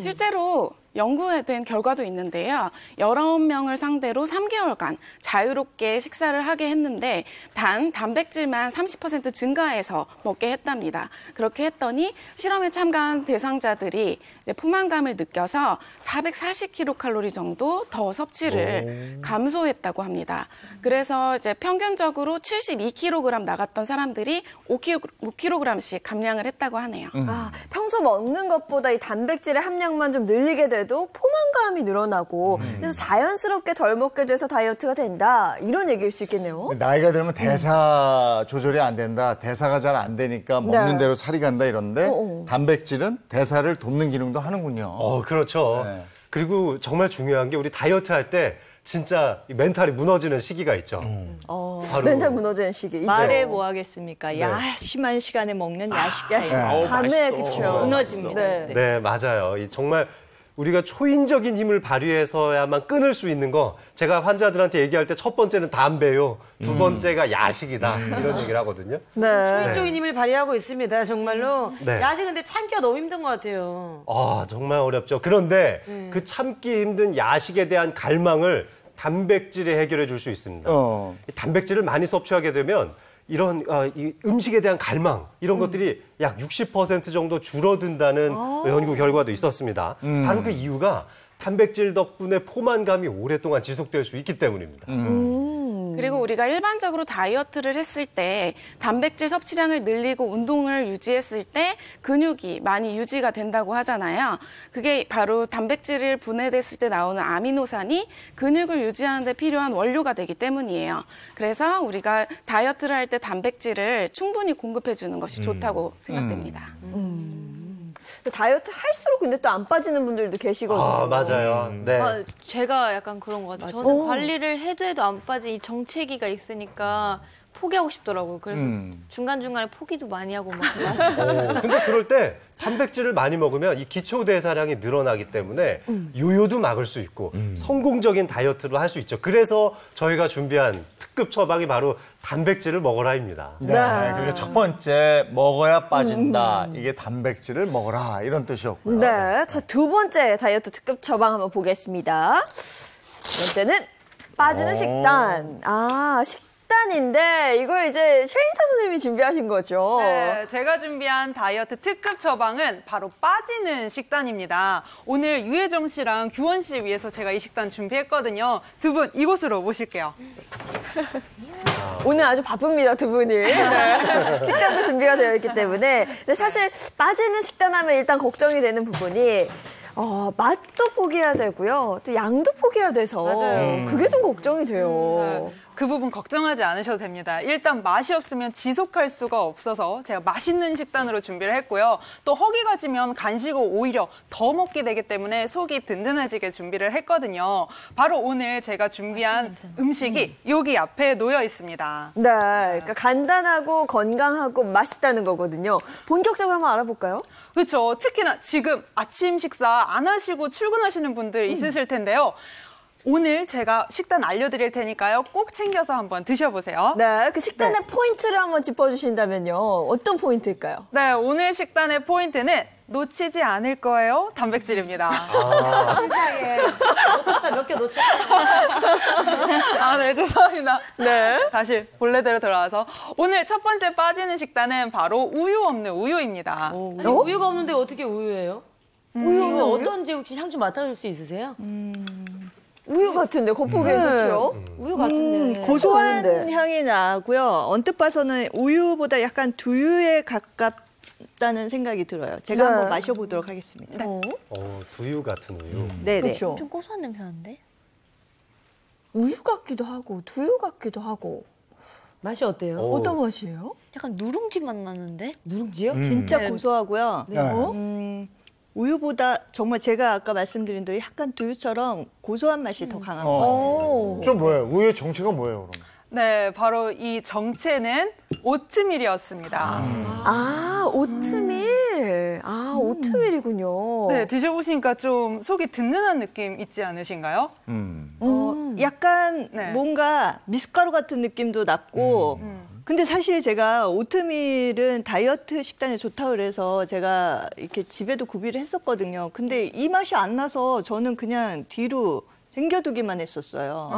실제로 연구된 결과도 있는데요. 19명을 상대로 3개월간 자유롭게 식사를 하게 했는데 단 단백질만 30% 증가해서 먹게 했답니다. 그렇게 했더니 실험에 참가한 대상자들이 이제 포만감을 느껴서 440kcal 정도 더 섭취를 감소했다고 합니다. 그래서 이제 평균적으로 72kg 나갔던 사람들이 5kg씩 감량을 했다고 하네요. 평소 먹는 것보다 이 단백질의 함량만 좀 늘리게 돼도 포만감이 늘어나고 그래서 자연스럽게 덜 먹게 돼서 다이어트가 된다. 이런 얘기일 수 있겠네요. 나이가 들면 대사 조절이 안 된다. 대사가 잘 안 되니까 먹는 대로 살이 간다 이러는데 단백질은 대사를 돕는 기능도 하는군요. 그렇죠. 네. 그리고 정말 중요한 게 우리 다이어트 할 때 진짜 멘탈이 무너지는 시기가 있죠. 바로 멘탈 무너지는 시기 있죠. 말해 뭐 하겠습니까? 야심한 시간에 먹는 야식 다이어트. 밤에 그렇죠. 무너집니다. 네, 맞아요. 정말 우리가 초인적인 힘을 발휘해서야만 끊을 수 있는 거 제가 환자들한테 얘기할 때 첫 번째는 담배요. 두 번째가 야식이다. 이런 얘기를 하거든요. 초인적인 힘을 발휘하고 있습니다. 정말로. 네. 야식 근데 참기가 너무 힘든 것 같아요. 정말 어렵죠. 그런데 그 참기 힘든 야식에 대한 갈망을 단백질이 해결해 줄 수 있습니다. 이 단백질을 많이 섭취하게 되면 이런 이 음식에 대한 갈망 이런 것들이 약 60% 정도 줄어든다는 연구 결과도 있었습니다. 바로 그 이유가 단백질 덕분에 포만감이 오랫동안 지속될 수 있기 때문입니다. 그리고 우리가 일반적으로 다이어트를 했을 때 단백질 섭취량을 늘리고 운동을 유지했을 때 근육이 많이 유지가 된다고 하잖아요. 그게 바로 단백질을 분해됐을 때 나오는 아미노산이 근육을 유지하는 데 필요한 원료가 되기 때문이에요. 그래서 우리가 다이어트를 할 때 단백질을 충분히 공급해 주는 것이 좋다고 생각됩니다. 다이어트 할수록 근데 또 안 빠지는 분들도 계시거든요. 맞아요. 네. 제가 약간 그런 것 같아요. 저는 관리를 해도 안 빠진 이 정체기가 있으니까 포기하고 싶더라고요. 그래서 중간중간에 포기도 많이 하고 막. 근데 그럴 때 단백질을 많이 먹으면 이 기초 대사량이 늘어나기 때문에 요요도 막을 수 있고 성공적인 다이어트를 할 수 있죠. 그래서 저희가 준비한 특급 처방이 바로 단백질을 먹어라입니다. 네. 그러니까 첫 번째 먹어야 빠진다. 이게 단백질을 먹어라 이런 뜻이었고요. 네, 자, 두 번째 다이어트 특급 처방 한번 보겠습니다. 두 번째는 빠지는 식단. 식단인데 이걸 이제 최인사 선생님이 준비하신 거죠. 네, 제가 준비한 다이어트 특급 처방은 바로 빠지는 식단입니다. 오늘 유혜정 씨랑 규원 씨 위해서 제가 이 식단 준비했거든요. 두 분 이곳으로 모실게요. 오늘 아주 바쁩니다, 두 분이. 네. 식단도 준비가 되어 있기 때문에. 근데 사실 빠지는 식단하면 일단 걱정이 되는 부분이 맛도 포기해야 되고요. 또 양도 포기해야 돼서 맞아요. 그게 좀 걱정이 돼요. 네, 그 부분 걱정하지 않으셔도 됩니다. 일단 맛이 없으면 지속할 수가 없어서 제가 맛있는 식단으로 준비를 했고요. 또 허기가 지면 간식을 오히려 더 먹게 되기 때문에 속이 든든해지게 준비를 했거든요. 바로 오늘 제가 준비한 음식이 여기 앞에 놓여 있습니다. 네, 그러니까 간단하고 건강하고 맛있다는 거거든요. 본격적으로 한번 알아볼까요? 그렇죠. 특히나 지금 아침 식사 안 하시고 출근하시는 분들 있으실 텐데요. 오늘 제가 식단 알려드릴 테니까요. 꼭 챙겨서 한번 드셔보세요. 네, 그 식단의 포인트를 한번 짚어주신다면요. 어떤 포인트일까요? 네, 오늘 식단의 포인트는 놓치지 않을 거예요. 단백질입니다. 세상에. 놓쳤다, 몇 개 놓쳤다. 아, 네, 죄송합니다. 네. 다시 본래대로 돌아와서 오늘 첫 번째 빠지는 식단은 바로 우유 없는 우유입니다. 아니, 우유가 없는데 어떻게 우유예요? 우유 없는 이거 우유? 어떤지 혹시 향 좀 맡아줄 수 있으세요? 우유 같은데, 겉보기엔 그렇죠? 우유 같은데. 고소한 그런데. 향이 나고요. 언뜻 봐서는 우유보다 약간 두유에 가깝다는 생각이 들어요. 제가 네. 한번 마셔보도록 하겠습니다. 두유 같은 우유. 네, 네. 그렇죠. 좀 고소한 냄새 나는데? 우유 같기도 하고, 두유 같기도 하고. 맛이 어때요? 어떤 맛이에요? 약간 누룽지 맛 나는데? 누룽지요? 진짜 네. 고소하고요. 네. 우유보다 정말 제가 아까 말씀드린 대로 약간 두유처럼 고소한 맛이 더 강한 것 같아요. 오. 좀 뭐예요? 우유의 정체가 뭐예요, 그럼? 네, 바로 이 정체는 오트밀이었습니다. 아, 오트밀. 아, 오트밀이군요. 네, 드셔보시니까 좀 속이 든든한 느낌 있지 않으신가요? 약간 네. 뭔가 미숫가루 같은 느낌도 났고 근데 사실 제가 오트밀은 다이어트 식단에 좋다고 그래서 제가 이렇게 집에도 구비를 했었거든요. 근데 이 맛이 안 나서 저는 그냥 뒤로 챙겨두기만 했었어요.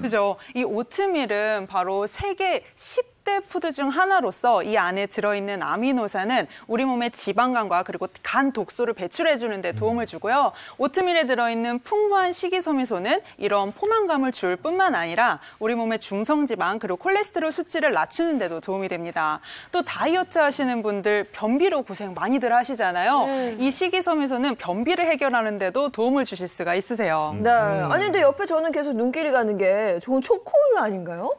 그죠. 이 오트밀은 바로 세계 10대 푸드 중 하나로서 이 안에 들어있는 아미노산은 우리 몸의 지방간과 그리고 간 독소를 배출해주는 데 도움을 주고요. 오트밀에 들어있는 풍부한 식이섬유소는 이런 포만감을 줄 뿐만 아니라 우리 몸의 중성지방 그리고 콜레스테롤 수치를 낮추는 데도 도움이 됩니다. 또 다이어트 하시는 분들 변비로 고생 많이들 하시잖아요. 이 식이섬유소는 변비를 해결하는 데도 도움을 주실 수가 있으세요. 네. 아니, 근데 옆에 저는 계속 눈길이 가는 게 저건 초코우유 아닌가요?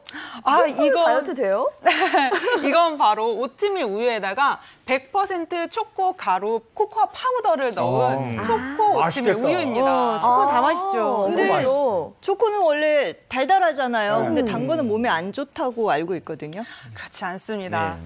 아, 초코우유 다이어트 돼요? 이건 바로 오트밀 우유에다가 100% 초코 가루 코코아 파우더를 넣은 초코 오트밀 맛있겠다. 우유입니다. 초코 다 맛있죠. 근데 초코는 원래 달달하잖아요. 네. 근데 단 거는 몸에 안 좋다고 알고 있거든요. 그렇지 않습니다.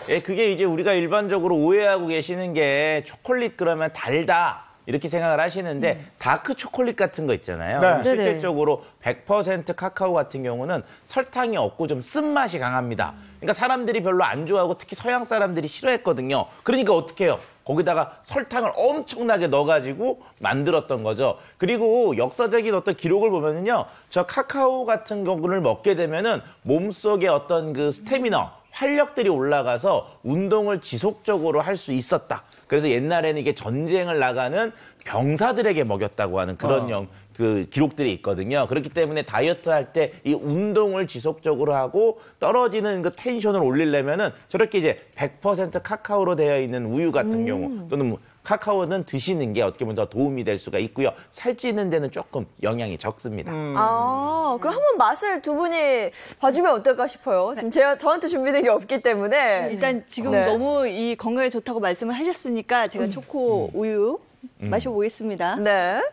예, 그게 이제 우리가 일반적으로 오해하고 계시는 게 초콜릿 그러면 달다. 이렇게 생각을 하시는데 다크 초콜릿 같은 거 있잖아요. 네. 실질적으로 100% 카카오 같은 경우는 설탕이 없고 좀 쓴맛이 강합니다. 그러니까 사람들이 별로 안 좋아하고 특히 서양 사람들이 싫어했거든요. 그러니까 어떻게 해요? 거기다가 설탕을 엄청나게 넣어가지고 만들었던 거죠. 그리고 역사적인 어떤 기록을 보면은요, 저 카카오 같은 거를 먹게 되면은 몸속에 어떤 그 스태미너, 활력들이 올라가서 운동을 지속적으로 할 수 있었다. 그래서 옛날에는 이게 전쟁을 나가는 병사들에게 먹였다고 하는 그런 그 기록들이 있거든요. 그렇기 때문에 다이어트 할 때 이 운동을 지속적으로 하고 떨어지는 그 텐션을 올리려면은 저렇게 이제 100% 카카오로 되어 있는 우유 같은 경우 또는 뭐 카카오는 드시는 게 어떻게 보면 더 도움이 될 수가 있고요. 살찌는 데는 조금 영향이 적습니다. 아, 그럼 한번 맛을 두 분이 봐주면 어떨까 싶어요. 지금 저한테 준비된 게 없기 때문에. 일단 지금 네. 너무 이 건강에 좋다고 말씀을 하셨으니까 제가 초코 우유 마셔보겠습니다. 네.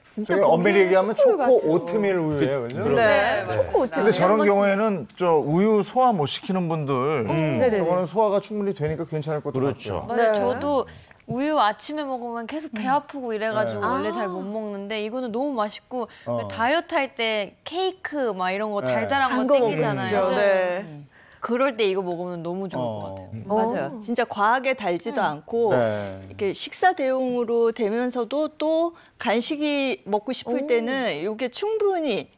진짜 저희 엄밀히 얘기하면 초코 같아요. 오트밀 우유예요, 그죠? 네, 초코 오트밀. 근데 저런 경우에는 저 우유 소화 못 시키는 분들 네네네. 저거는 소화가 충분히 되니까 괜찮을 것도 그렇죠. 같아요. 맞아요. 네. 저도 우유 아침에 먹으면 계속 배 아프고 이래가지고 네. 원래 잘 못 먹는데 이거는 너무 맛있고 어. 다이어트 할 때 케이크 막 이런 거 네. 달달한 단 거 거 땡기잖아요. 먹으시죠. 네. 그럴 때 이거 먹으면 너무 좋을 것 같아요. 맞아요. 진짜 과하게 달지도 않고 네. 이렇게 식사 대용으로 되면서도 또 간식이 먹고 싶을 때는 이게 충분히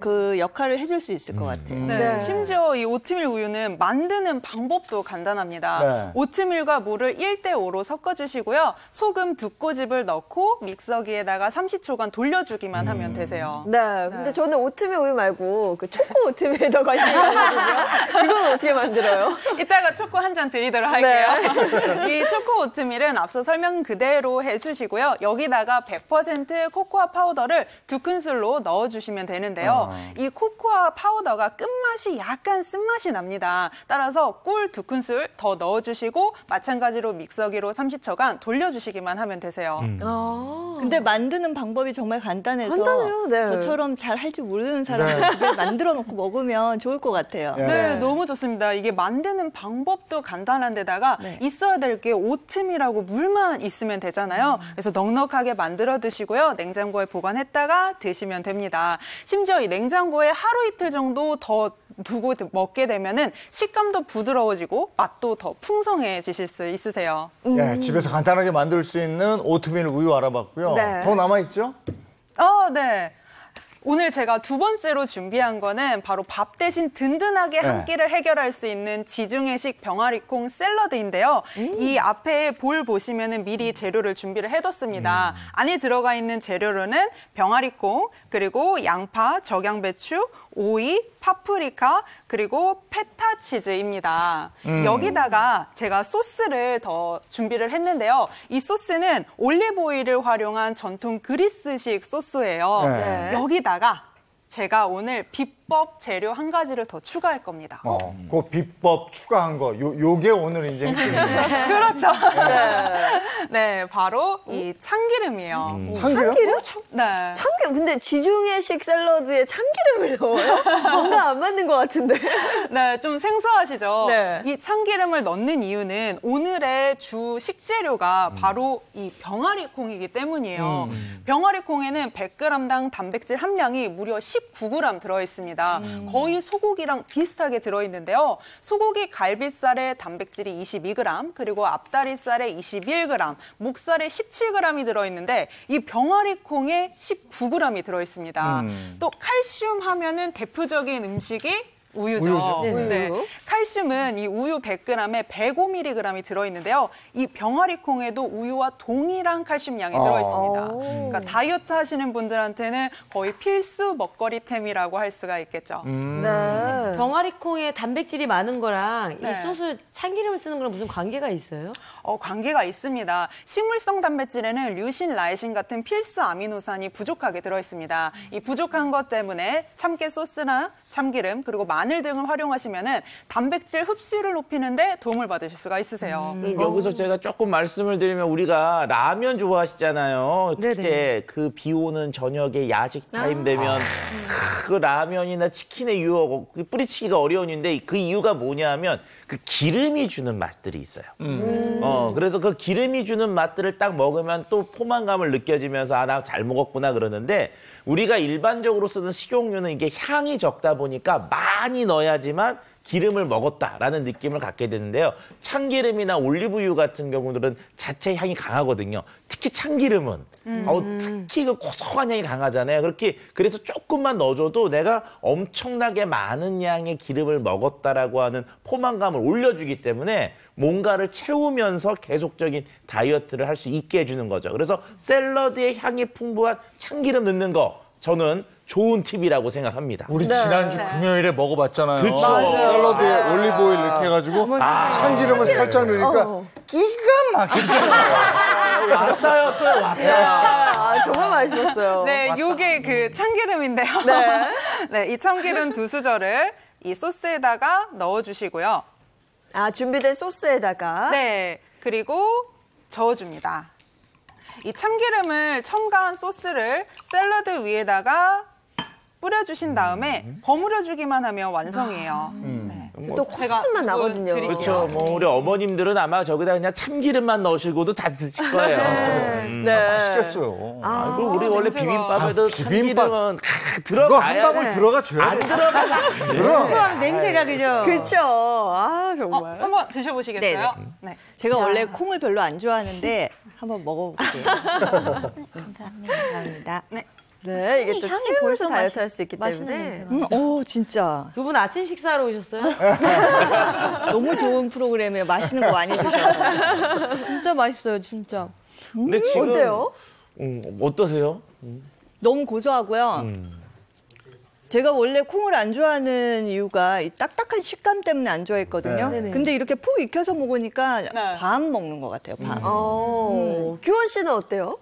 그 역할을 해줄 수 있을 것 같아요. 네. 심지어 이 오트밀 우유는 만드는 방법도 간단합니다. 네. 오트밀과 물을 1대5로 섞어주시고요. 소금 2꼬집을 넣고 믹서기에다가 30초간 돌려주기만 하면 되세요. 네, 근데 저는 오트밀 우유 말고 그 초코 오트밀에 더 관심이 많거든요. 그건 어떻게 만들어요? 이따가 초코 한 잔 드리도록 할게요. 이 초코 오트밀은 앞서 설명 그대로 해주시고요. 여기다가 100% 코코아 파우더를 2큰술로 넣어주시면 되는데요. 이 코코아 파우더가 끝맛이 약간 쓴맛이 납니다. 따라서 꿀 2큰술 더 넣어주시고 마찬가지로 믹서기로 30초간 돌려주시기만 하면 되세요. 근데 만드는 방법이 정말 간단해서 간단해요, 네. 저처럼 잘 할 줄 모르는 사람은 집에 만들어 놓고 먹으면 좋을 것 같아요. 네, 너무 좋습니다. 이게 만드는 방법도 간단한 데다가 있어야 될 게 오트밀하고 물만 있으면 되잖아요. 그래서 넉넉하게 만들어 드시고요. 냉장고에 보관했다가 드시면 됩니다. 심지어 이 냉장고에 하루 이틀 정도 더 두고 먹게 되면은 식감도 부드러워지고 맛도 더 풍성해지실 수 있으세요. 집에서 간단하게 만들 수 있는 오트밀 우유 알아봤고요. 네. 더 남아있죠? 네. 오늘 제가 두 번째로 준비한 거는 바로 밥 대신 든든하게 한 끼를 해결할 수 있는 지중해식 병아리콩 샐러드인데요. 이 앞에 볼 보시면은 미리 재료를 준비를 해뒀습니다. 안에 들어가 있는 재료로는 병아리콩, 그리고 양파, 적양배추, 오이, 파프리카, 그리고 페타 치즈입니다. 여기다가 제가 소스를 더 준비를 했는데요. 이 소스는 올리브 오일을 활용한 전통 그리스식 소스예요. 여기다가 제가 오늘 비법 재료 한 가지를 더 추가할 겁니다. 그 비법 추가한 거, 요게 오늘 이제 핵심입니다. 그렇죠. 네, 바로 이 참기름이에요. 참기름? 네. 참기름, 근데 지중해식 샐러드에 참기름을 넣어요? 뭔가 안 맞는 것 같은데. 네, 좀 생소하시죠? 네. 이 참기름을 넣는 이유는 오늘의 주 식재료가 바로 이 병아리콩이기 때문이에요. 병아리콩에는 100g당 단백질 함량이 무려 19g 들어있습니다. 거의 소고기랑 비슷하게 들어있는데요. 소고기 갈비살에 단백질이 22g, 그리고 앞다리살에 21g, 목살에 17g이 들어있는데 이 병아리콩에 19g이 들어있습니다. 또 칼슘 하면은 대표적인 음식이 우유죠. 네. 칼슘은 이 우유 100g에 105mg이 들어있는데요. 이 병아리콩에도 우유와 동일한 칼슘량이 들어있습니다. 그러니까 다이어트 하시는 분들한테는 거의 필수 먹거리템이라고 할 수가 있겠죠. 네. 병아리콩에 단백질이 많은 거랑 이 소스 참기름을 쓰는 거랑 무슨 관계가 있어요? 관계가 있습니다. 식물성 단백질에는 류신, 라이신 같은 필수 아미노산이 부족하게 들어있습니다. 이 부족한 것 때문에 참깨 소스나 참기름, 그리고 마늘 등을 활용하시면은 단백질 흡수율을 높이는데 도움을 받으실 수가 있으세요. 여기서 제가 조금 말씀을 드리면 우리가 라면 좋아하시잖아요. 특히 그 비 오는 저녁에 야식 타임 되면 그 라면이나 치킨의 유혹, 뿌리치기가 어려운데 그 이유가 뭐냐면 그 기름이 주는 맛들이 있어요. 그래서 그 기름이 주는 맛들을 딱 먹으면 또 포만감을 느껴지면서 아, 나 잘 먹었구나 그러는데 우리가 일반적으로 쓰는 식용유는 이게 향이 적다 보니까 많이 넣어야지만 기름을 먹었다라는 느낌을 갖게 되는데요. 참기름이나 올리브유 같은 경우들은 자체 향이 강하거든요. 특히 참기름은 특히 그 고소한 향이 강하잖아요. 그래서 조금만 넣어줘도 내가 엄청나게 많은 양의 기름을 먹었다라고 하는 포만감을 올려주기 때문에 뭔가를 채우면서 계속적인 다이어트를 할 수 있게 해주는 거죠. 그래서 샐러드에 향이 풍부한 참기름 넣는 거 저는 좋은 팁이라고 생각합니다. 우리 지난주 금요일에 먹어봤잖아요. 그쵸. 샐러드에 올리브 오일 이렇게 해가지고 참기름을 살짝 넣으니까 기가 막히잖아요. 왔다였어요, 왔다. 정말 맛있었어요. 네, 요게 그 참기름인데요. 네, 이 참기름 2수저를 이 소스에다가 넣어주시고요. 준비된 소스에다가. 네, 그리고 저어줍니다. 이 참기름을 첨가한 소스를 샐러드 위에다가 뿌려주신 다음에 버무려주기만 하면 완성이에요. 네. 또 고소한 나거든요. 그렇죠. 뭐 우리 어머님들은 아마 저기다 그냥 참기름만 넣으시고도 다 드실 거예요. 맛있겠어요. 그리고 우리 원래 비빔밥에도 참기름은 들어가야 그거 한 방울 들어가줘야 돼. 안 들어가서 안 돼. 고소한 냄새가 그죠? 그렇죠. 정말. 한번 드셔보시겠어요? 네. 제가 원래 콩을 별로 안 좋아하는데 한번 먹어볼게요. 감사합니다. 네. 네, 이게 또 향이 채우면서 벌써 다이어트 할 수 있기 맛있는 때문에. 냄새나. 오, 진짜. 두 분 아침 식사하러 오셨어요? 너무 좋은 프로그램이에요. 맛있는 거 많이 드셔서. 진짜 맛있어요, 진짜. 근데 지금 어때요? 어떠세요? 너무 고소하고요. 제가 원래 콩을 안 좋아하는 이유가 이 딱딱한 식감 때문에 안 좋아했거든요. 네. 근데 이렇게 푹 익혀서 먹으니까 밥 먹는 것 같아요, 밥. 규원 씨는 어때요?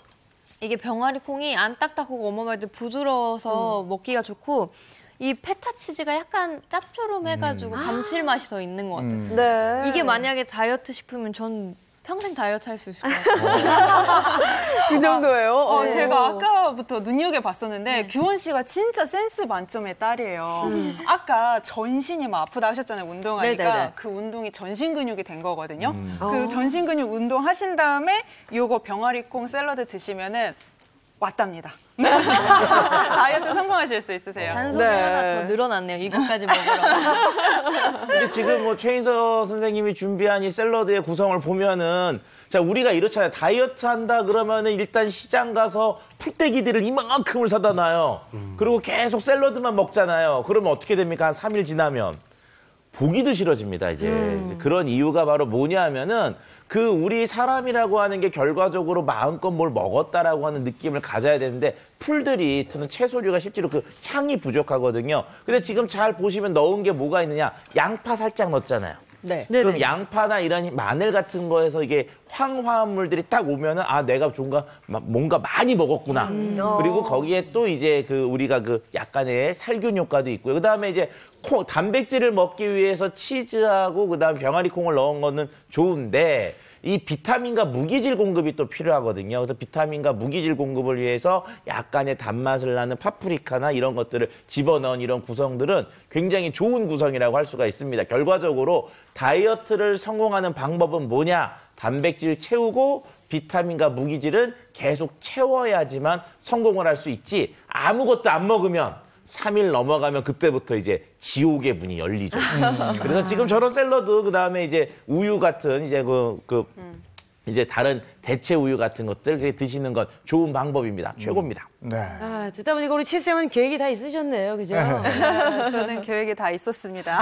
이게 병아리 콩이 안 딱딱하고 엄마 말대로 부드러워서 먹기가 좋고 이 페타 치즈가 약간 짭조름해가지고 감칠맛이 더 있는 것 같아요. 네. 이게 만약에 다이어트 식품이면 전 평생 다이어트 할 수 있을 것 같아요. 그 정도예요? 네. 제가 아까부터 눈여겨봤었는데 규원 씨가 진짜 센스 만점의 딸이에요. 아까 전신이 막 아프다 하셨잖아요. 운동하니까. 네네네. 그 운동이 전신 근육이 된 거거든요. 그 전신 근육 운동 하신 다음에 요거 병아리콩 샐러드 드시면은 왔답니다. 다이어트 성공하실 수 있으세요. 단속이 하나 더 늘어났네요. 이거까지 먹으라고. 근데 지금 뭐 최인서 선생님이 준비한 이 샐러드의 구성을 보면은 자, 우리가 이렇잖아요. 다이어트 한다 그러면은 일단 시장 가서 풀떼기들을 이만큼을 사다 놔요. 그리고 계속 샐러드만 먹잖아요. 그러면 어떻게 됩니까? 한 3일 지나면 보기도 싫어집니다, 이제. 그런 이유가 바로 뭐냐면은 그 우리 사람이라고 하는 게 결과적으로 마음껏 뭘 먹었다라고 하는 느낌을 가져야 되는데 풀들이 트는 채소류가 실제로 그 향이 부족하거든요. 근데 지금 잘 보시면 넣은 게 뭐가 있느냐? 양파 살짝 넣었잖아요. 네. 그럼 양파나 이런 마늘 같은 거에서 이게 황화물들이 딱 오면은 아 내가 뭔가 많이 먹었구나. 그리고 거기에 또 이제 그 우리가 그 약간의 살균 효과도 있고요. 그다음에 이제 단백질을 먹기 위해서 치즈하고 그다음에 병아리 콩을 넣은 거는 좋은데 이 비타민과 무기질 공급이 또 필요하거든요. 그래서 비타민과 무기질 공급을 위해서 약간의 단맛을 나는 파프리카나 이런 것들을 집어넣은 이런 구성들은 굉장히 좋은 구성이라고 할 수가 있습니다. 결과적으로 다이어트를 성공하는 방법은 뭐냐? 단백질 채우고 비타민과 무기질은 계속 채워야지만 성공을 할 수 있지 아무것도 안 먹으면 3일 넘어가면 그때부터 이제 지옥의 문이 열리죠. 그래서 지금 저런 샐러드 그다음에 이제 우유 같은 이제 이제 다른 대체 우유 같은 것들 드시는 건 좋은 방법입니다. 최고입니다. 네. 아, 듣다 보니까 우리 칠쌤은 계획이 다 있으셨네요. 그죠? 저는 계획이 다 있었습니다.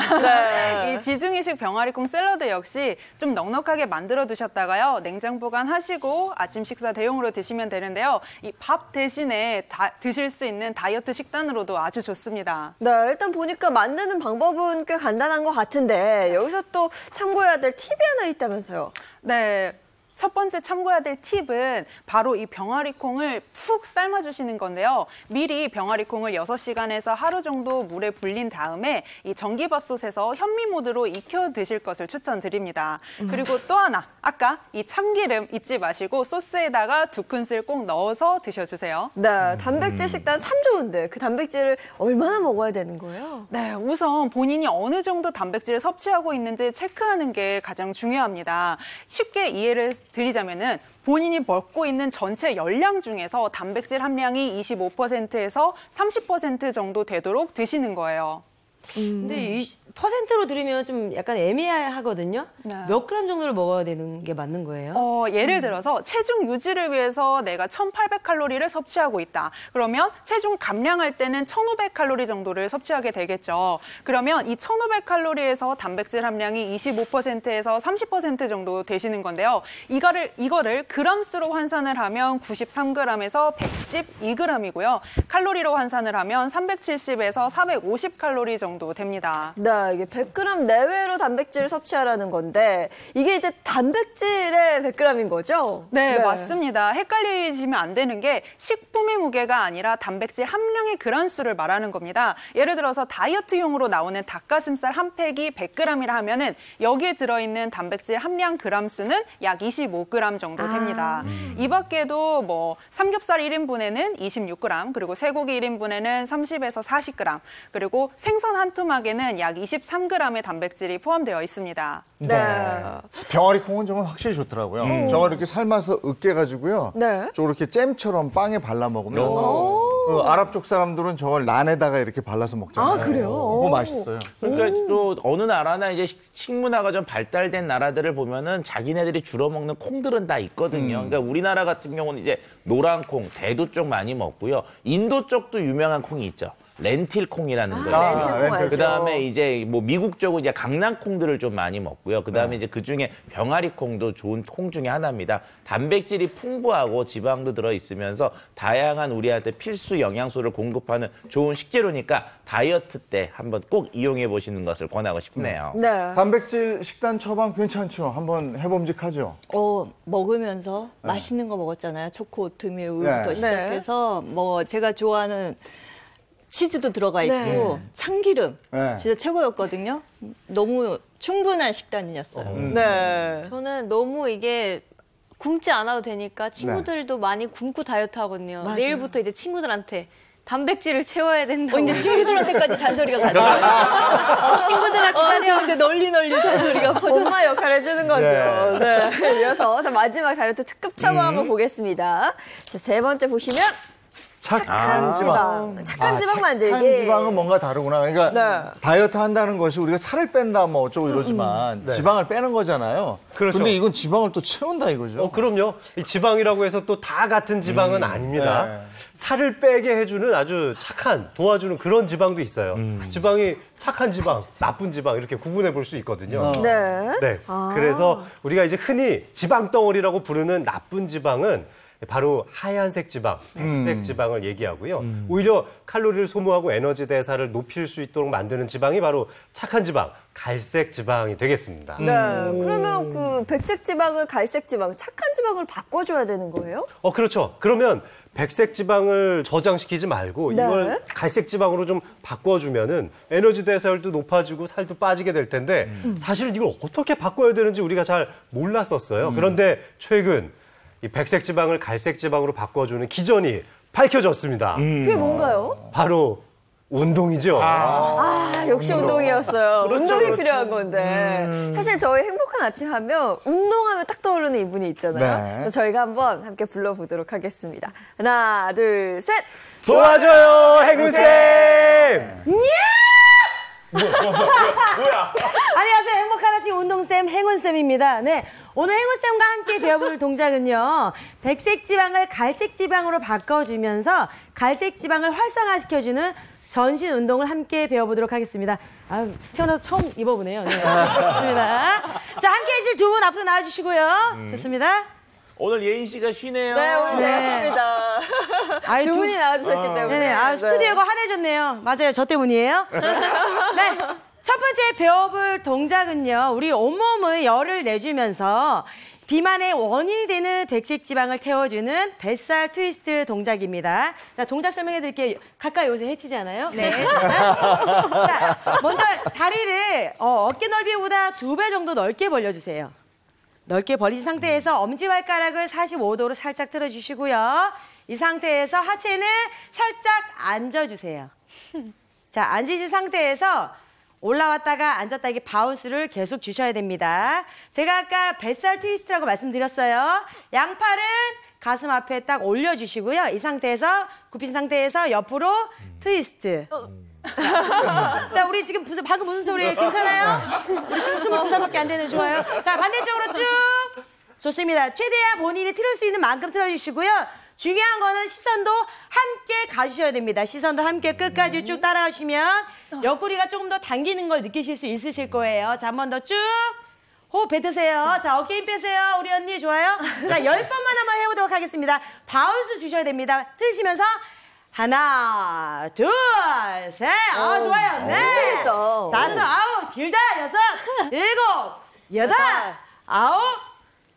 이 지중해식 병아리콩 샐러드 역시 좀 넉넉하게 만들어 두셨다가요. 냉장 보관하시고 아침 식사 대용으로 드시면 되는데요. 이 밥 대신에 드실 수 있는 다이어트 식단으로도 아주 좋습니다. 네, 일단 보니까 만드는 방법은 꽤 간단한 것 같은데 여기서 또 참고해야 될 팁이 하나 있다면서요. 네. 첫 번째 참고해야 될 팁은 바로 이 병아리콩을 푹 삶아주시는 건데요. 미리 병아리콩을 6시간에서 하루 정도 물에 불린 다음에 이 전기밥솥에서 현미 모드로 익혀 드실 것을 추천드립니다. 그리고 또 하나, 아까 이 참기름 잊지 마시고 소스에다가 2큰술 꼭 넣어서 드셔주세요. 네, 단백질 식단 참 좋은데 그 단백질을 얼마나 먹어야 되는 거예요? 네, 우선 본인이 어느 정도 단백질을 섭취하고 있는지 체크하는 게 가장 중요합니다. 쉽게 이해를 드리자면은 본인이 먹고 있는 전체 열량 중에서 단백질 함량이 25%에서 30% 정도 되도록 드시는 거예요. 근데 퍼센트로 들으면 좀 약간 애매하거든요. 네. 몇 그램 정도를 먹어야 되는 게 맞는 거예요? 예를 들어서 체중 유지를 위해서 내가 1,800칼로리를 섭취하고 있다. 그러면 체중 감량할 때는 1,500칼로리 정도를 섭취하게 되겠죠. 그러면 이 1,500칼로리에서 단백질 함량이 25%에서 30% 정도 되시는 건데요. 이거를 그람수로 환산을 하면 93g에서 112g이고요. 칼로리로 환산을 하면 370에서 450칼로리 정도 됩니다. 네, 이게 100g 내외로 단백질을 섭취하라는 건데 이게 이제 단백질의 100g인 거죠? 네, 맞습니다. 헷갈리시면 안 되는 게 식품의 무게가 아니라 단백질 함량의 그람수를 말하는 겁니다. 예를 들어서 다이어트용으로 나오는 닭가슴살 한 팩이 100g이라 하면은 여기에 들어있는 단백질 함량 그람수는 약 25g 정도 됩니다. 이 밖에도 뭐 삼겹살 1인분에는 26g, 그리고 쇠고기 1인분에는 30에서 40g, 그리고 생선 한 토막에는 약 23g의 단백질이 포함되어 있습니다. 네. 병아리 콩은 정말 확실히 좋더라고요. 저거 이렇게 삶아서 으깨가지고요. 네. 좀 이렇게 잼처럼 빵에 발라 먹으면 그 아랍 쪽 사람들은 저걸 난에다가 이렇게 발라서 먹잖아요. 아, 그래요? 그거 맛있어요. 그러니까 또 어느 나라나 이제 식문화가 좀 발달된 나라들을 보면은 자기네들이 주로 먹는 콩들은 다 있거든요. 그러니까 우리나라 같은 경우는 이제 노란 콩, 대두 쪽 많이 먹고요. 인도 쪽도 유명한 콩이 있죠. 렌틸 콩이라는 거예요. 렌틸 그 다음에 이제 뭐 미국 쪽은 이제 강낭 콩들을 좀 많이 먹고요. 그 다음에 이제 그 중에 병아리 콩도 좋은 콩 중에 하나입니다. 단백질이 풍부하고 지방도 들어 있으면서 다양한 우리한테 필수 영양소를 공급하는 좋은 식재료니까 다이어트 때 한번 꼭 이용해 보시는 것을 권하고 싶네요. 네. 단백질 식단 처방 괜찮죠? 한번 해봄직하죠? 먹으면서 맛있는 거 먹었잖아요. 초코, 오트밀, 우유부터 네. 시작해서 뭐 제가 좋아하는 치즈도 들어가 있고 네. 참기름 네. 진짜 최고였거든요. 너무 충분한 식단이었어요. 네. 저는 너무 이게 굶지 않아도 되니까 친구들도 많이 굶고 다이어트 하거든요. 맞아요. 내일부터 이제 친구들한테 단백질을 채워야 된다고. 이제 친구들한테까지 잔소리가 갔어요. 친구들한테 이제 널리 잔소리가 퍼져. 엄마 역할을 해주는 거죠. 네. 이어서 자, 마지막 다이어트 특급 처방 한번 보겠습니다. 자, 세 번째 보시면 착한 지방. 착한 지방 만들기. 착한 지방은 뭔가 다르구나. 그러니까 네. 다이어트 한다는 것이 우리가 살을 뺀다 뭐 어쩌고 이러지만 지방을 빼는 거잖아요. 그렇죠. 근데 이건 지방을 또 채운다 이거죠. 그럼요. 이 지방이라고 해서 또 다 같은 지방은 아닙니다. 네. 살을 빼게 해주는 아주 착한, 도와주는 그런 지방도 있어요. 지방이 착한 지방, 나쁜 지방 이렇게 구분해 볼 수 있거든요. 네. 네. 그래서 우리가 이제 흔히 지방 덩어리라고 부르는 나쁜 지방은 바로 하얀색 지방, 백색 지방을 얘기하고요. 오히려 칼로리를 소모하고 에너지 대사를 높일 수 있도록 만드는 지방이 바로 착한 지방, 갈색 지방이 되겠습니다. 네. 그러면 그 백색 지방을 갈색 지방, 착한 지방을 바꿔줘야 되는 거예요? 그렇죠. 그러면 백색 지방을 저장시키지 말고 네. 이걸 갈색 지방으로 좀 바꿔주면은 에너지 대사율도 높아지고 살도 빠지게 될 텐데 사실 이걸 어떻게 바꿔야 되는지 우리가 잘 몰랐었어요. 그런데 최근 이 백색 지방을 갈색 지방으로 바꿔주는 기전이 밝혀졌습니다. 그게 뭔가요? 바로 운동이죠. 역시 운동이었어요. 그렇죠, 운동이 그렇죠. 필요한 건데. 사실 저희 행복한 아침 하면 운동하면 딱 떠오르는 이분이 있잖아요. 네. 그래서 저희가 한번 함께 불러보도록 하겠습니다. 하나, 둘, 셋. 도와줘요, 행운쌤! 안녕하세요. 행복한 아침 운동쌤 행운쌤입니다. 네. 오늘 행운쌤과 함께 배워볼 동작은요. 백색 지방을 갈색 지방으로 바꿔주면서 갈색 지방을 활성화시켜주는 전신 운동을 함께 배워보도록 하겠습니다. 태어나서 처음 입어보네요. 네. 좋습니다. 자, 함께 해주실 두 분 앞으로 나와주시고요. 좋습니다. 오늘 예인 씨가 쉬네요. 네, 오늘 반갑습니다. 두 분이 나와주셨기 때문에. 네, 스튜디오가 환해졌네요. 맞아요. 저 때문이에요. 네. 첫 번째 배워볼 동작은요. 우리 온몸의 열을 내주면서 비만의 원인이 되는 백색 지방을 태워주는 뱃살 트위스트 동작입니다. 자, 동작 설명해 드릴게요. 가까이 오세요. 해치지 않아요? 네. 자, 먼저 다리를 어깨 넓이보다 2배 정도 넓게 벌려주세요. 넓게 벌리신 상태에서 엄지발가락을 45도로 살짝 틀어주시고요. 이 상태에서 하체는 살짝 앉아주세요. 자, 앉으신 상태에서 올라왔다가 앉았다 이게 바운스를 계속 주셔야 됩니다. 제가 아까 뱃살 트위스트라고 말씀드렸어요. 양팔은 가슴 앞에 딱 올려주시고요. 이 상태에서 굽힌 상태에서 옆으로 트위스트. 자, 우리 지금 방금 무슨 소리 괜찮아요? 우리 지금 22살밖에 안 되는 좋아요. 자, 반대쪽으로 쭉. 좋습니다. 최대한 본인이 틀을 수 있는 만큼 틀어주시고요. 중요한 거는 시선도 함께 가주셔야 됩니다. 시선도 함께 끝까지 쭉 따라오시면 옆구리가 조금 더 당기는 걸 느끼실 수 있으실 거예요. 자, 한 번 더 쭉. 호흡 뱉으세요. 자, 어깨 힘 빼세요. 우리 언니 좋아요? 자, 10번만 한번 해보도록 하겠습니다. 바운스 주셔야 됩니다. 틀으시면서 하나, 둘, 셋. 좋아요. 네. 다섯, 아홉, 길다. 여섯, 일곱, 여덟, 아홉,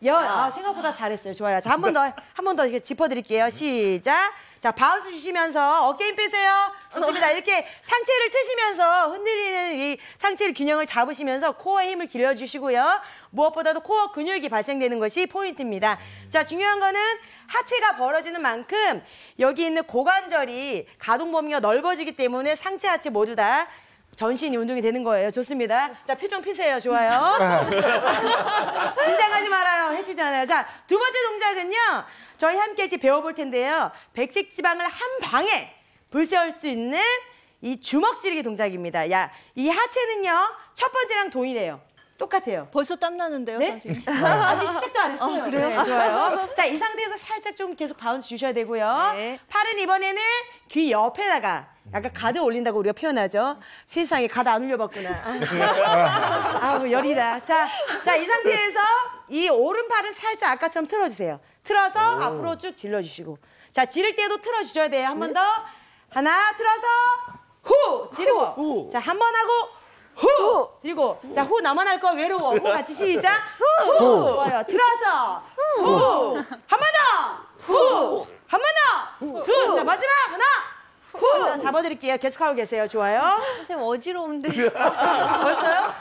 생각보다 잘했어요. 좋아요. 자, 한 번 더 이렇게 짚어드릴게요. 시작. 자, 바운스 주시면서 어깨 힘 빼세요. 좋습니다. 이렇게 상체를 트시면서 흔들리는 이 상체의 균형을 잡으시면서 코어에 힘을 길러주시고요. 무엇보다도 코어 근육이 발생되는 것이 포인트입니다. 자, 중요한 거는 하체가 벌어지는 만큼 여기 있는 고관절이 가동 범위가 넓어지기 때문에 상체, 하체 모두 다 전신 운동이 되는 거예요. 좋습니다. 자, 표정 피세요. 좋아요. 긴장하지 말아요. 해주지 않아요. 자, 두 번째 동작은요. 저희 함께 이제 배워볼 텐데요. 백색 지방을 한 방에 불세울 수 있는 이 주먹 찌르기 동작입니다. 야, 이 하체는요, 첫 번째랑 동일해요. 똑같아요. 벌써 땀 나는데요, 네? 선생님. 아직 시작도 안 했어요. 그래요? 네, 좋아요. 자, 이 상태에서 살짝 좀 계속 바운스 주셔야 되고요. 네. 팔은 이번에는 귀 옆에다가 약간 가드 올린다고 우리가 표현하죠. 세상에 가드 안 올려봤구나. 아우, 열이다. 자, 이 상태에서 이 오른팔은 살짝 아까처럼 틀어주세요. 틀어서 앞으로 쭉 질러주시고. 자, 지를 때도 틀어주셔야 돼요. 한 번 더. 하나, 틀어서 후! 지르고. 자, 한 번 하고 후! 그리고 자, 후 나만 할 거 외로워. 후 같이 시작. 후! 좋아요. 들어서 후! 한 번 더! 후! 한 번 더! 후! 자, 마지막 하나! 후! 자, 잡아드릴게요. 계속하고 계세요. 좋아요. 선생님 어지러운데. 벌써요?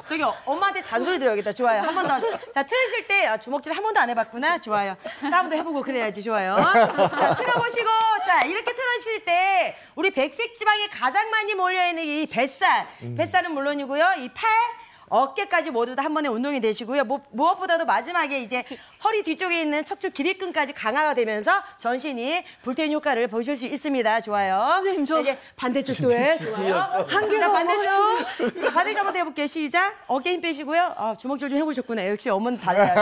저기 엄마한테 잔소리 들어야겠다. 좋아요. 한 번 더. 자, 틀으실 때 주먹질 한 번도 안 해봤구나. 좋아요. 싸움도 해보고 그래야지. 좋아요. 자, 틀어보시고 자, 이렇게 틀으실 때 우리 백색 지방이 가장 많이 몰려있는 이 뱃살. 뱃살은 물론이고요. 이 팔, 어깨까지 모두 다 한 번에 운동이 되시고요. 무엇보다도 마지막에 이제 허리 뒤쪽에 있는 척추 기립근까지 강화가 되면서 전신이 불태운 효과를 보실 수 있습니다. 좋아요. 선생님, 저 이제 반대쪽도 해. 좋아요. 한계가 자, 반대쪽. 자, 반대쪽 한번 해볼게요. 시작. 어깨 힘 빼시고요. 아, 주먹질 좀 해보셨구나. 역시 어머니 달라요.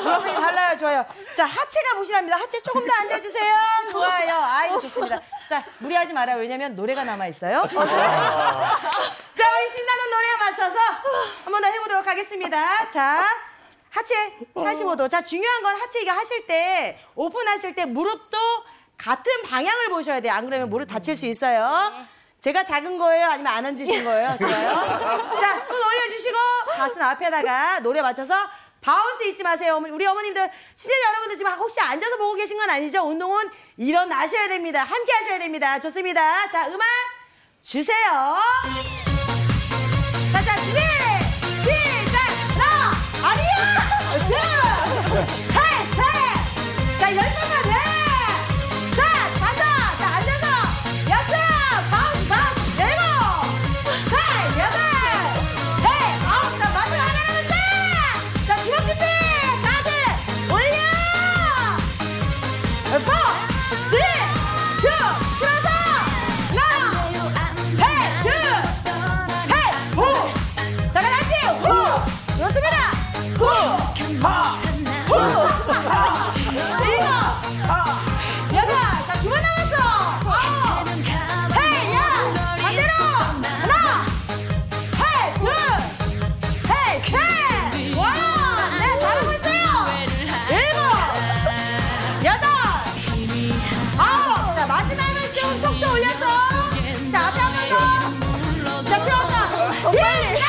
주먹이 달라요. 좋아요. 자, 하체가 보시랍니다. 하체 조금 더 앉아주세요. 좋아요. 아이, 좋습니다. 자, 무리하지 말아요. 왜냐면 노래가 남아있어요. 자, 우리 신나는 노래에 맞춰서 한 번 더 해보도록 하겠습니다. 자, 하체 45도. 자, 중요한 건 하체 이거 하실 때, 오픈하실 때 무릎도 같은 방향을 보셔야 돼요. 안 그러면 무릎 다칠 수 있어요. 제가 작은 거예요? 아니면 안 앉으신 거예요? 좋아요. 자, 손 올려주시고 가슴 앞에다가 노래 맞춰서 바운스 잊지 마세요. 우리 어머님들, 시청자 여러분들 지금 혹시 앉아서 보고 계신 건 아니죠? 운동은 일어나셔야 됩니다. 함께 하셔야 됩니다. 좋습니다. 자, 음악 주세요. 자, 준비! 시작! 하나! 아니야! 둘! 셋! 자, 10번만 해! 자, 5! 자, 앉아서! 6! 바운스! 7! 자, 8! 셋! 9! 자, 마지막 하나 남았다! 자, 주먹 준비! 다들 올려! 4! 3! 2! 틀어서! 하나! 셋! 둘! 셋! 후! 자, 같이! 후! 좋습니다! 후! 후! 일곱! 여덟! 자, 두 번 남았어! 아홉! 헤이! 야! 반대로! 하나! 헤이! 둘! 헤이! 셋! 와! 네, 잘하고 있어요! 일곱! 여덟! 아홉! 자, 마지막은 좀 속도 올려서! 자, 앞에 한 번 더! 자, 들어서! 시작!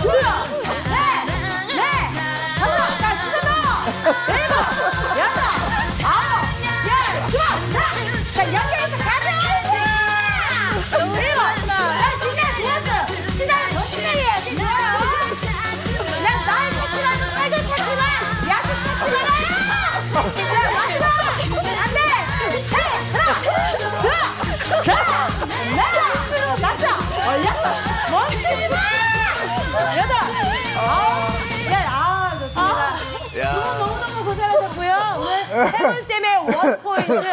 둘! 셋! 넷! 다섯! 자, 진짜 더! 일곱! 여덟! 아홉! 열! 좋아! 자, 연계해서 가자! 일곱! 자, 진짜 좋았어요! 신나게 더 신나게 해야지! 좋아요! 난 나의 찾지만 살도 찾지만 야식 찾지 말아요! 자, 마지막! 안 돼! 셋! 하나! 둘! 셋! 넷! 다섯! 올렸어! 멈추지 마! 여덟! 아홉! 열! 아, 좋습니다. 너무너무 고생하셨고요. 오늘 해문쌤의 원포인트.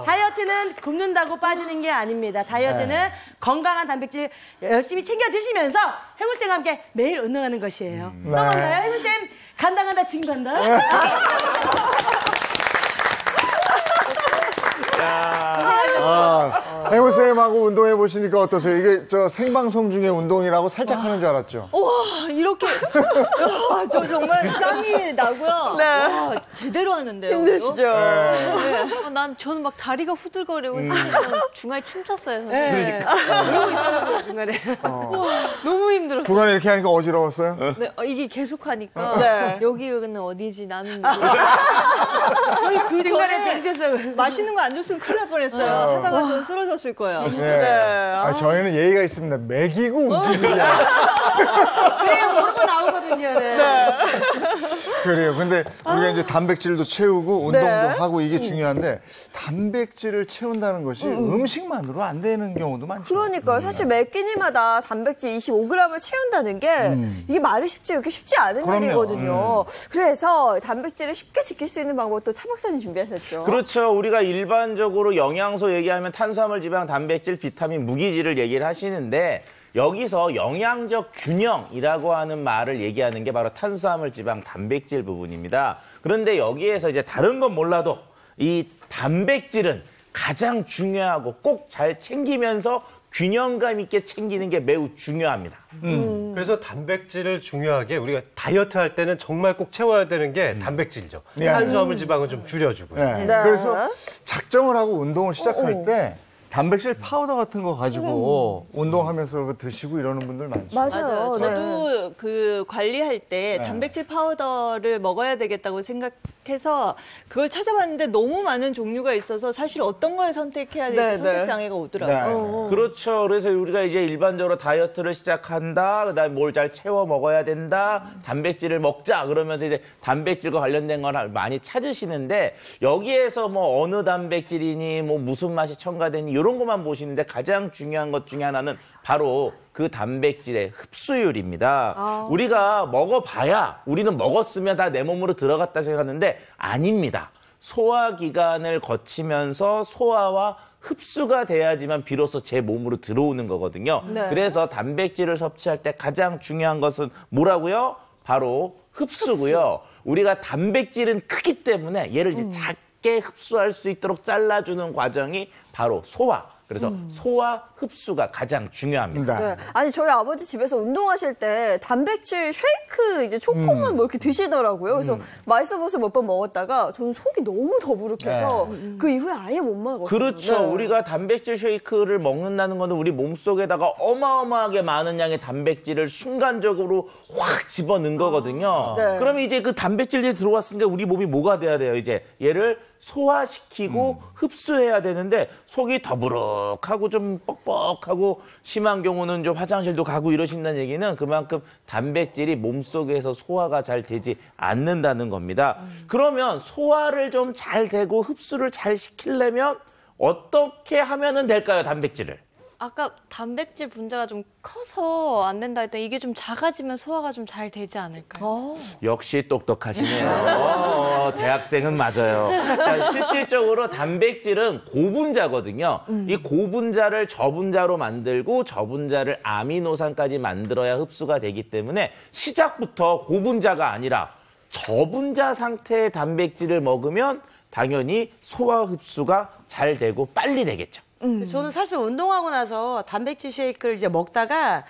다이어트는 굶는다고 빠지는 게 아닙니다. 다이어트는 건강한 단백질 열심히 챙겨 드시면서 해문쌤과 함께 매일 운동하는 것이에요. 또 만나요. 해문쌤 간다 지금 간다. 행우쌤하고 운동해 보시니까 어떠세요? 이게 저 생방송 중에 운동이라고 살짝 하는 줄 알았죠? 와, 이렇게. 야, 저 정말 땀이 나고요. 네. 와, 제대로 하는데요. 힘드시죠? 저는 막 다리가 후들거리고 선생님 중간에 춤췄어요. 선생님. 네. 그러고 있더라고요, 중간에. 너무 힘들었어요. 중간에 이렇게 하니까 어지러웠어요? 네, 이게 계속하니까 네. 여기는 어디지 나는 저희 그 중간에 전에 정체성을. 맛있는 거 안 줬으면 큰일 날 뻔했어요. 하다가 저 쓰러졌을 거예요. 네. 아, 저희는 예의가 있습니다. 먹이고 움직이야. 그래야 모르고 나오거든요. 네. 그래요. 근데 우리가 이제 단백질도 채우고 운동도 네. 하고 이게 중요한데 단백질을 채운다는 것이 음식만으로 안 되는 경우도 많죠. 그러니까요. 사실 매 끼니마다 단백질 25g을 채운다는 게 이게 말이 이렇게 쉽지 않은 그럼요. 일이거든요. 그래서 단백질을 쉽게 지킬 수 있는 방법 또 차 박사님 준비하셨죠. 그렇죠. 우리가 일반적으로 영양소 얘기하면 탄수화물, 지방, 단백질, 비타민, 무기질을 얘기를 하시는데 여기서 영양적 균형이라고 하는 말을 얘기하는 게 바로 탄수화물, 지방, 단백질 부분입니다. 그런데 여기에서 이제 다른 건 몰라도 이 단백질은 가장 중요하고 꼭 잘 챙기면서 균형감 있게 챙기는 게 매우 중요합니다. 그래서 단백질을 중요하게 우리가 다이어트 할 때는 정말 꼭 채워야 되는 게 단백질이죠. 네. 탄수화물, 지방은 좀 줄여주고요. 네. 그래서 작정을 하고 운동을 시작할 때 단백질 파우더 같은 거 가지고 운동하면서 드시고 이러는 분들 많죠. 맞아요. 네. 저도 그 관리할 때 단백질 파우더를 먹어야 되겠다고 생각해서 그걸 찾아봤는데 너무 많은 종류가 있어서 사실 어떤 걸 선택해야 될지 네, 선택 네. 장애가 오더라고요. 그렇죠. 그래서 우리가 이제 일반적으로 다이어트를 시작한다. 그다음에 뭘 잘 채워 먹어야 된다. 단백질을 먹자. 그러면서 이제 단백질과 관련된 걸 많이 찾으시는데 여기에서 뭐 어느 단백질이니 뭐 무슨 맛이 첨가되니 이런 것만 보시는데 가장 중요한 것 중에 하나는 바로 그 단백질의 흡수율입니다. 우리가 먹어봐야 우리는 먹었으면 다 내 몸으로 들어갔다 생각하는데 아닙니다. 소화기관을 거치면서 소화와 흡수가 돼야지만 비로소 제 몸으로 들어오는 거거든요. 네. 그래서 단백질을 섭취할 때 가장 중요한 것은 뭐라고요? 바로 흡수고요. 우리가 단백질은 크기 때문에 얘를 이제 작게 흡수할 수 있도록 잘라주는 과정이 바로 소화. 그래서 소화 흡수가 가장 중요합니다. 네. 아니 저희 아버지 집에서 운동하실 때 단백질 쉐이크 이제 초코만 뭐 이렇게 드시더라고요. 그래서 맛있어 보여서 몇 번 먹었다가 저는 속이 너무 더부룩해서 그 이후에 아예 못 먹었어요. 그렇죠. 네. 우리가 단백질 쉐이크를 먹는다는 것은 우리 몸속에다가 어마어마하게 많은 양의 단백질을 순간적으로 확 집어넣은 거거든요. 네. 그러면 이제 그 단백질이 들어왔으니까 우리 몸이 뭐가 돼야 돼요? 이제 얘를 소화시키고 흡수해야 되는데 속이 더부룩하고 좀 뻑뻑하고 심한 경우는 좀 화장실도 가고 이러신다는 얘기는 그만큼 단백질이 몸속에서 소화가 잘 되지 않는다는 겁니다. 그러면 소화를 좀 잘 되고 흡수를 잘 시키려면 어떻게 하면은 될까요, 단백질을? 아까 단백질 분자가 좀 커서 안 된다 했더니 이게 좀 작아지면 소화가 좀 잘 되지 않을까요? 역시 똑똑하시네요. 대학생은 맞아요. 그러니까 실질적으로 단백질은 고분자거든요. 이 고분자를 저분자로 만들고 저분자를 아미노산까지 만들어야 흡수가 되기 때문에 시작부터 고분자가 아니라 저분자 상태의 단백질을 먹으면 당연히 소화 흡수가 잘 되고 빨리 되겠죠. 저는 사실 운동하고 나서 단백질 쉐이크를 이제 먹다가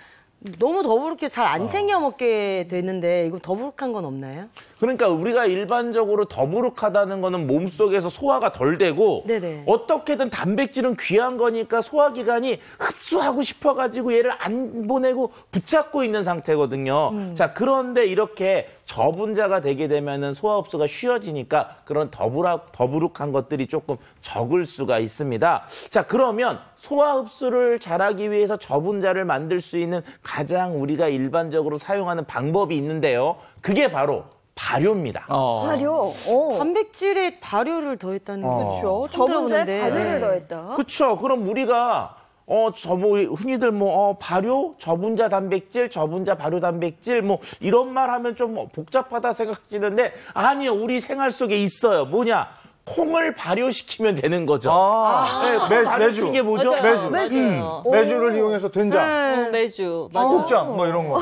너무 더부룩해 잘 안 챙겨 먹게 되는데 이거 더부룩한 건 없나요? 그러니까 우리가 일반적으로 더부룩하다는 거는 몸속에서 소화가 덜 되고 네네. 어떻게든 단백질은 귀한 거니까 소화기관이 흡수하고 싶어가지고 얘를 안 보내고 붙잡고 있는 상태거든요. 자, 그런데 이렇게 저분자가 되게 되면은 소화 흡수가 쉬워지니까 그런 더부룩한 것들이 조금 적을 수가 있습니다. 자, 그러면 소화 흡수를 잘하기 위해서 저분자를 만들 수 있는 가장 우리가 일반적으로 사용하는 방법이 있는데요. 그게 바로 발효입니다. 발효. 단백질에 발효를 더했다는 게 그렇죠. 처음 저분자에 들어보는데. 발효를 더했다. 그렇죠. 그럼 우리가 흔히들 발효, 저분자 단백질, 저분자 발효 단백질 이런 말 하면 좀 복잡하다 생각하시는데 아니요. 우리 생활 속에 있어요. 뭐냐? 콩을 발효시키면 되는 거죠. 네, 발효시킨 게 뭐죠? 맞아요. 매주를 이용해서 된장, 매주. 국장 뭐 이런 거.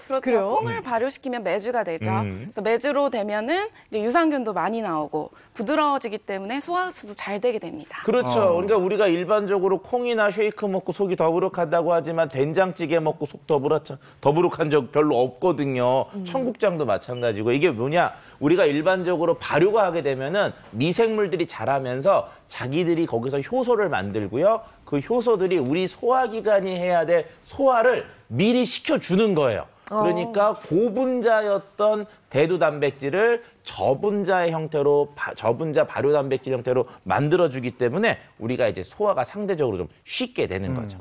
그렇죠. 그래요? 콩을 발효시키면 매주가 되죠. 그래서 매주로 되면은 이제 유산균도 많이 나오고 부드러워지기 때문에 소화 흡수도 잘 되게 됩니다. 그렇죠. 그러니까 우리가 일반적으로 콩이나 쉐이크 먹고 속이 더부룩하다고 하지만 된장찌개 먹고 속 더부룩한 적 별로 없거든요. 청국장도 마찬가지고 이게 뭐냐? 우리가 일반적으로 발효가 하게 되면은 미생물들이 자라면서 자기들이 거기서 효소를 만들고요. 그 효소들이 우리 소화기관이 해야 될 소화를 미리 시켜주는 거예요. 그러니까 고분자였던 대두 단백질을 저분자의 형태로 저분자 발효 단백질 형태로 만들어주기 때문에 우리가 이제 소화가 상대적으로 좀 쉽게 되는 거죠.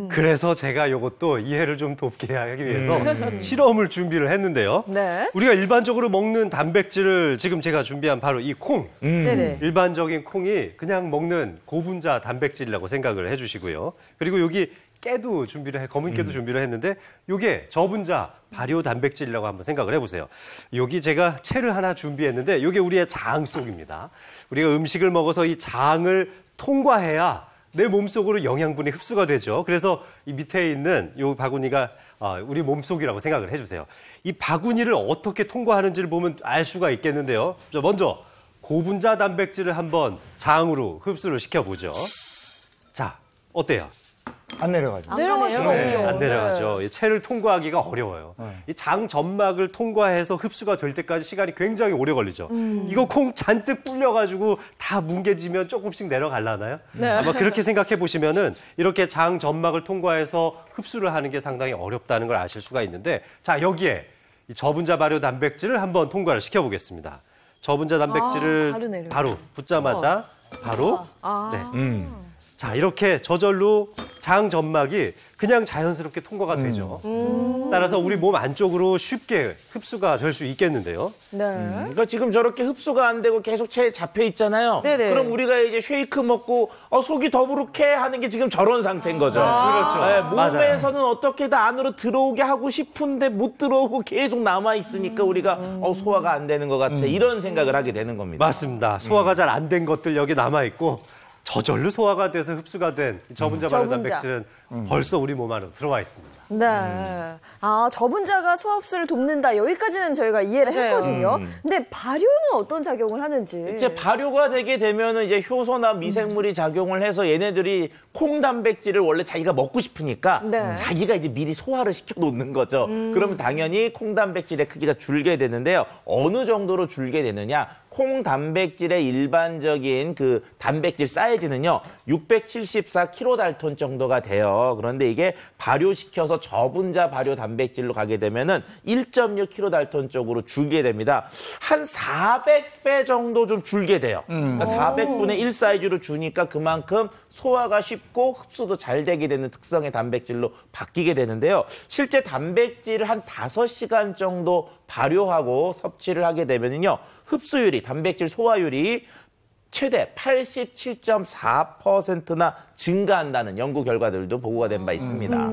그래서 제가 이것도 이해를 좀 돕게 하기 위해서 실험을 준비를 했는데요. 네. 우리가 일반적으로 먹는 단백질을 지금 제가 준비한 바로 이 콩. 네네. 일반적인 콩이 그냥 먹는 고분자 단백질이라고 생각을 해주시고요. 그리고 여기 깨도 검은 깨도 준비를 했는데 이게 저분자 발효 단백질이라고 한번 생각을 해보세요. 여기 제가 채를 하나 준비했는데 이게 우리의 장 속입니다. 우리가 음식을 먹어서 이 장을 통과해야 내 몸속으로 영양분이 흡수가 되죠. 그래서 이 밑에 있는 이 바구니가 우리 몸속이라고 생각을 해주세요. 이 바구니를 어떻게 통과하는지를 보면 알 수가 있겠는데요. 먼저 고분자 단백질을 한번 장으로 흡수를 시켜보죠. 자, 어때요? 안 내려가죠. 내려갈 수가 없죠. 안 내려가죠. 이 채를 통과하기가 어려워요. 이 장 점막을 통과해서 흡수가 될 때까지 시간이 굉장히 오래 걸리죠. 이거 콩 잔뜩 불려가지고 다 뭉개지면 조금씩 내려갈라나요? 네. 아마 그렇게 생각해 보시면은 이렇게 장 점막을 통과해서 흡수를 하는 게 상당히 어렵다는 걸 아실 수가 있는데, 자, 여기에 이 저분자 발효 단백질을 한번 통과를 시켜보겠습니다. 저분자 단백질을 바로 붙자마자 바로 네. 자, 이렇게 저절로 장 점막이 그냥 자연스럽게 통과가 되죠. 따라서 우리 몸 안쪽으로 쉽게 흡수가 될 수 있겠는데요. 네. 그러니까 지금 저렇게 흡수가 안 되고 계속 체에 잡혀 있잖아요. 네네. 그럼 우리가 이제 쉐이크 먹고 속이 더부룩해 하는 게 지금 저런 상태인 거죠. 그렇죠. 네, 맞아요. 몸에서는 어떻게든 안으로 들어오게 하고 싶은데 못 들어오고 계속 남아 있으니까 우리가 소화가 안 되는 것 같아. 이런 생각을 하게 되는 겁니다. 맞습니다. 소화가 잘 안 된 것들 여기 남아 있고 저절로 소화가 돼서 흡수가 된 저분자 발효 단백질은 벌써 우리 몸 안으로 들어와 있습니다. 네. 저분자가 소화 흡수를 돕는다. 여기까지는 저희가 이해를 했거든요. 근데 발효는 어떤 작용을 하는지. 이제 발효가 되게 되면은 이제 효소나 미생물이 작용을 해서 얘네들이 콩 단백질을 원래 자기가 먹고 싶으니까 네. 자기가 이제 미리 소화를 시켜 놓는 거죠. 그러면 당연히 콩 단백질의 크기가 줄게 되는데요. 어느 정도로 줄게 되느냐? 콩 단백질의 일반적인 그 단백질 사이즈는요, 674kDalton 정도가 돼요. 그런데 이게 발효시켜서 저분자 발효 단백질로 가게 되면은 1.6kDalton 쪽으로 줄게 됩니다. 한 400배 정도 좀 줄게 돼요. 그러니까 400분의 1 사이즈로 주니까 그만큼 소화가 쉽고 흡수도 잘 되게 되는 특성의 단백질로 바뀌게 되는데요. 실제 단백질을 한 5시간 정도 발효하고 섭취를 하게 되면요, 흡수율이, 단백질 소화율이 최대 87.4%나 증가한다는 연구 결과들도 보고가 된 바 있습니다.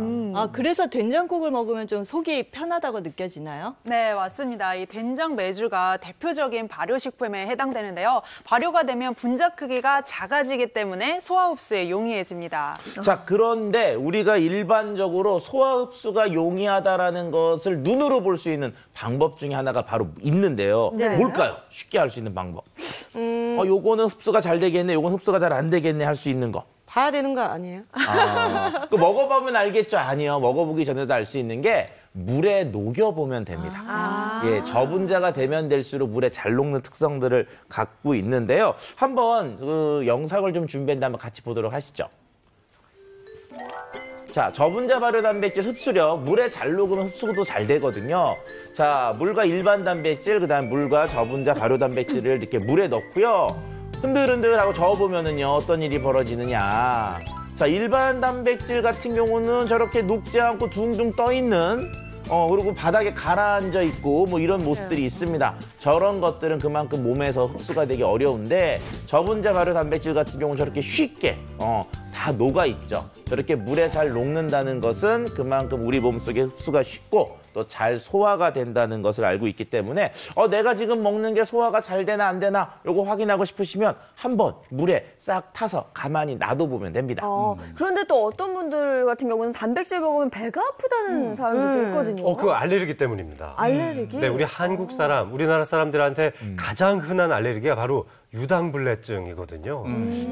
그래서 된장국을 먹으면 좀 속이 편하다고 느껴지나요? 네, 맞습니다. 이 된장 메주가 대표적인 발효식품에 해당되는데요. 발효가 되면 분자 크기가 작아지기 때문에 소화 흡수에 용이해집니다. 자, 그런데 우리가 일반적으로 소화 흡수가 용이하다라는 것을 눈으로 볼 수 있는 방법 중에 하나가 바로 있는데요. 네. 뭘까요? 쉽게 할 수 있는 방법. 요거는 흡수가 잘 되겠네, 요건 흡수가 잘 안 되겠네 할 수 있는 거. 봐야 되는 거 아니에요? 먹어보면 알겠죠? 아니요. 먹어보기 전에도 알 수 있는 게 물에 녹여보면 됩니다. 예, 저분자가 되면 될수록 물에 잘 녹는 특성들을 갖고 있는데요. 한번 그 영상을 좀 준비했는데 한번 같이 보도록 하시죠. 자, 저분자 발효 단백질 흡수력, 물에 잘 녹으면 흡수도 잘 되거든요. 자, 물과 일반 단백질, 그다음 물과 저분자 발효 단백질을 이렇게 물에 넣고요. 흔들흔들하고 저어보면은요, 어떤 일이 벌어지느냐. 자, 일반 단백질 같은 경우는 저렇게 녹지 않고 둥둥 떠 있는, 그리고 바닥에 가라앉아 있고 뭐 이런 모습들이 있습니다. 저런 것들은 그만큼 몸에서 흡수가 되기 어려운데, 저분자 발효 단백질 같은 경우는 저렇게 쉽게 다 녹아 있죠. 저렇게 물에 잘 녹는다는 것은 그만큼 우리 몸속에 흡수가 쉽고 또 잘 소화가 된다는 것을 알고 있기 때문에 내가 지금 먹는 게 소화가 잘 되나 안 되나 요거 확인하고 싶으시면 한번 물에 싹 타서 가만히 놔둬보면 됩니다. 그런데 또 어떤 분들 같은 경우는 단백질 먹으면 배가 아프다는 사람들도 있거든요. 그거 알레르기 때문입니다. 알레르기? 네, 우리 한국 사람, 우리나라 사람들한테 가장 흔한 알레르기가 바로 유당불내증이거든요.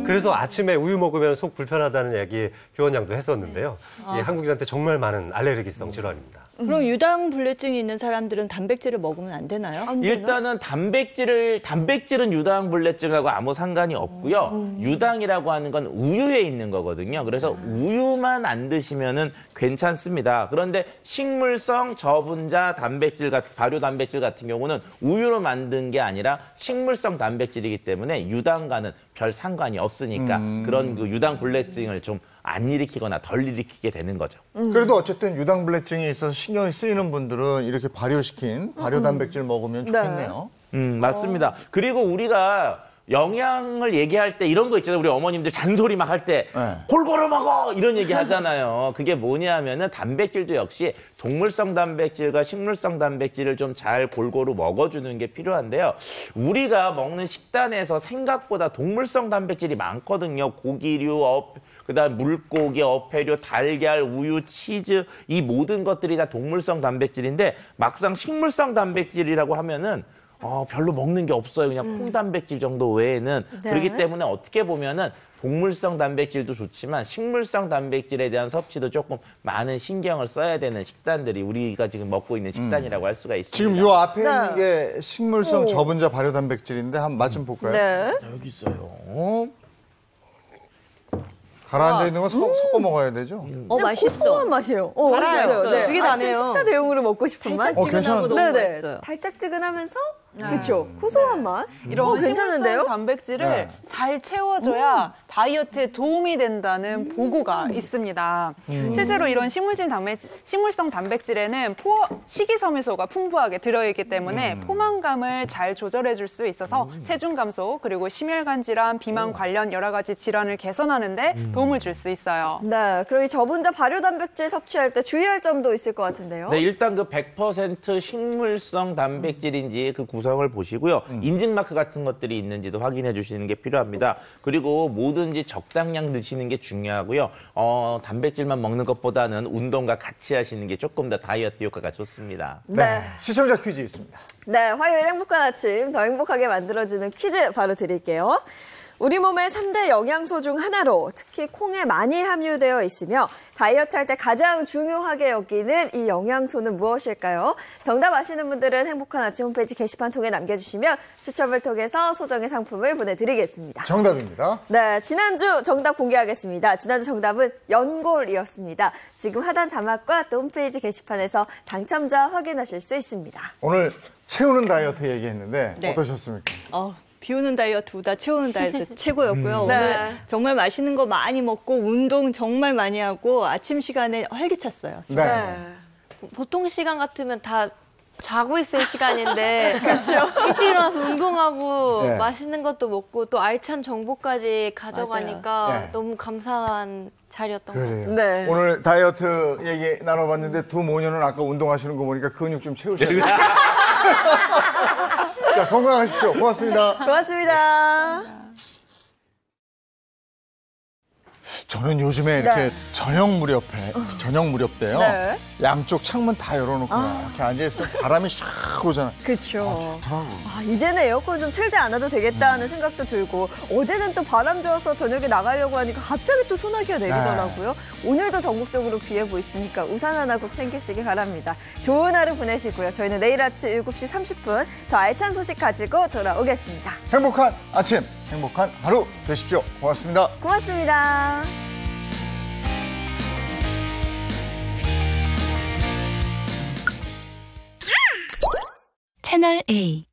그래서 아침에 우유 먹으면 속 불편하다는 얘기 교원장도 했었는데요. 한국인한테 정말 많은 알레르기성 질환입니다. 그럼 유당불내증이 있는 사람들은 단백질을 먹으면 안 되나요? 일단은 단백질은 유당불내증하고 아무 상관이 없고요. 유당이라고 하는 건 우유에 있는 거거든요. 그래서 우유만 안 드시면은 괜찮습니다. 그런데 식물성 저분자 단백질, 발효 단백질 같은 경우는 우유로 만든 게 아니라 식물성 단백질이기 때문에 유당과는 별 상관이 없으니까 그런 그 유당불내증을 좀 안 일으키거나 덜 일으키게 되는 거죠. 그래도 어쨌든 유당불내증이 있어서 신경이 쓰이는 분들은 이렇게 발효시킨 발효 단백질 먹으면 좋겠네요. 맞습니다. 그리고 우리가 영양을 얘기할 때 이런 거 있잖아요. 우리 어머님들 잔소리 막 할 때 골고루 먹어 이런 얘기 하잖아요. 그게 뭐냐면은 단백질도 역시 동물성 단백질과 식물성 단백질을 좀 잘 골고루 먹어주는 게 필요한데요. 우리가 먹는 식단에서 생각보다 동물성 단백질이 많거든요. 고기류, 그다음 물고기, 어패류, 달걀, 우유, 치즈 이 모든 것들이 다 동물성 단백질인데 막상 식물성 단백질이라고 하면은 별로 먹는 게 없어요. 그냥 콩단백질 정도 외에는. 네. 그렇기 때문에 어떻게 보면은 동물성 단백질도 좋지만 식물성 단백질에 대한 섭취도 조금 많은 신경을 써야 되는 식단들이 우리가 지금 먹고 있는 식단이라고 할 수가 있습니다. 지금 이 앞에 있는 게 식물성 저분자 발효 단백질인데 한번 맛 좀 볼까요? 네. 자, 여기 있어요. 가라앉아 있는 건 섞어 먹어야 되죠? 맛있어. 고소한 맛이에요. 맛있어요. 네. 되게 아침 나네요. 식사 대용으로 먹고 싶은 맛. 달짝지근하고 너무 네네. 맛있어요. 달짝지근하면서 그렇죠. 고소한 맛. 이런 괜찮은데요? 식물성 단백질을 잘 채워줘야 다이어트에 도움이 된다는 보고가 있습니다. 실제로 이런 식물성 단백질에는 식이섬유소가 풍부하게 들어있기 때문에 포만감을 잘 조절해줄 수 있어서 체중 감소 그리고 심혈관 질환, 비만 관련 여러 가지 질환을 개선하는 데 도움을 줄 수 있어요. 네. 그리고 이 저분자 발효 단백질 섭취할 때 주의할 점도 있을 것 같은데요. 네, 일단 그 100% 식물성 단백질인지 그 구성을 보시고요. 인증 마크 같은 것들이 있는지도 확인해 주시는 게 필요합니다. 그리고 뭐든지 적당량 드시는 게 중요하고요. 단백질만 먹는 것보다는 운동과 같이 하시는 게 조금 더 다이어트 효과가 좋습니다. 네. 시청자 퀴즈 있습니다. 네, 화요일 행복한 아침 더 행복하게 만들어주는 퀴즈 바로 드릴게요. 우리 몸의 3대 영양소 중 하나로 특히 콩에 많이 함유되어 있으며 다이어트할 때 가장 중요하게 여기는 이 영양소는 무엇일까요? 정답 아시는 분들은 행복한 아침 홈페이지 게시판 통해 남겨주시면 추첨을 통해서 소정의 상품을 보내드리겠습니다. 정답입니다. 네, 지난주 정답 공개하겠습니다. 지난주 정답은 연골이었습니다. 지금 하단 자막과 또 홈페이지 게시판에서 당첨자 확인하실 수 있습니다. 오늘 채우는 다이어트 얘기했는데 네. 어떠셨습니까? 비우는 다이어트보다 채우는 다이어트 최고였고요. 네. 오늘 정말 맛있는 거 많이 먹고 운동 정말 많이 하고 아침 시간에 활기찼어요. 네. 보통 시간 같으면 다 자고 있을 시간인데 일찍 일어나서 운동하고 네. 맛있는 것도 먹고 또 알찬 정보까지 가져가니까 맞아요. 네. 너무 감사한 자리였던 것 같아요. 그래요. 네. 오늘 다이어트 얘기 나눠봤는데 두 모녀는 아까 운동하시는 거 보니까 근육 좀 채우셔야 자, 건강하십시오. 고맙습니다. 고맙습니다. 저는 요즘에 이렇게 저녁 무렵 때요. 네. 양쪽 창문 다 열어놓고 이렇게 앉아있으면 바람이 샥 오잖아요. 그렇죠. 좋더라고요. 이제는 에어컨 좀 틀지 않아도 되겠다는 생각도 들고 어제는 또 바람 좋아서 저녁에 나가려고 하니까 갑자기 또 소나기가 내리더라고요. 오늘도 전국적으로 비 예보 있으니까 우산 하나 꼭 챙기시기 바랍니다. 좋은 하루 보내시고요. 저희는 내일 아침 7시 30분 더 알찬 소식 가지고 돌아오겠습니다. 행복한 아침, 행복한 하루 되십시오. 고맙습니다. 고맙습니다. 채널 A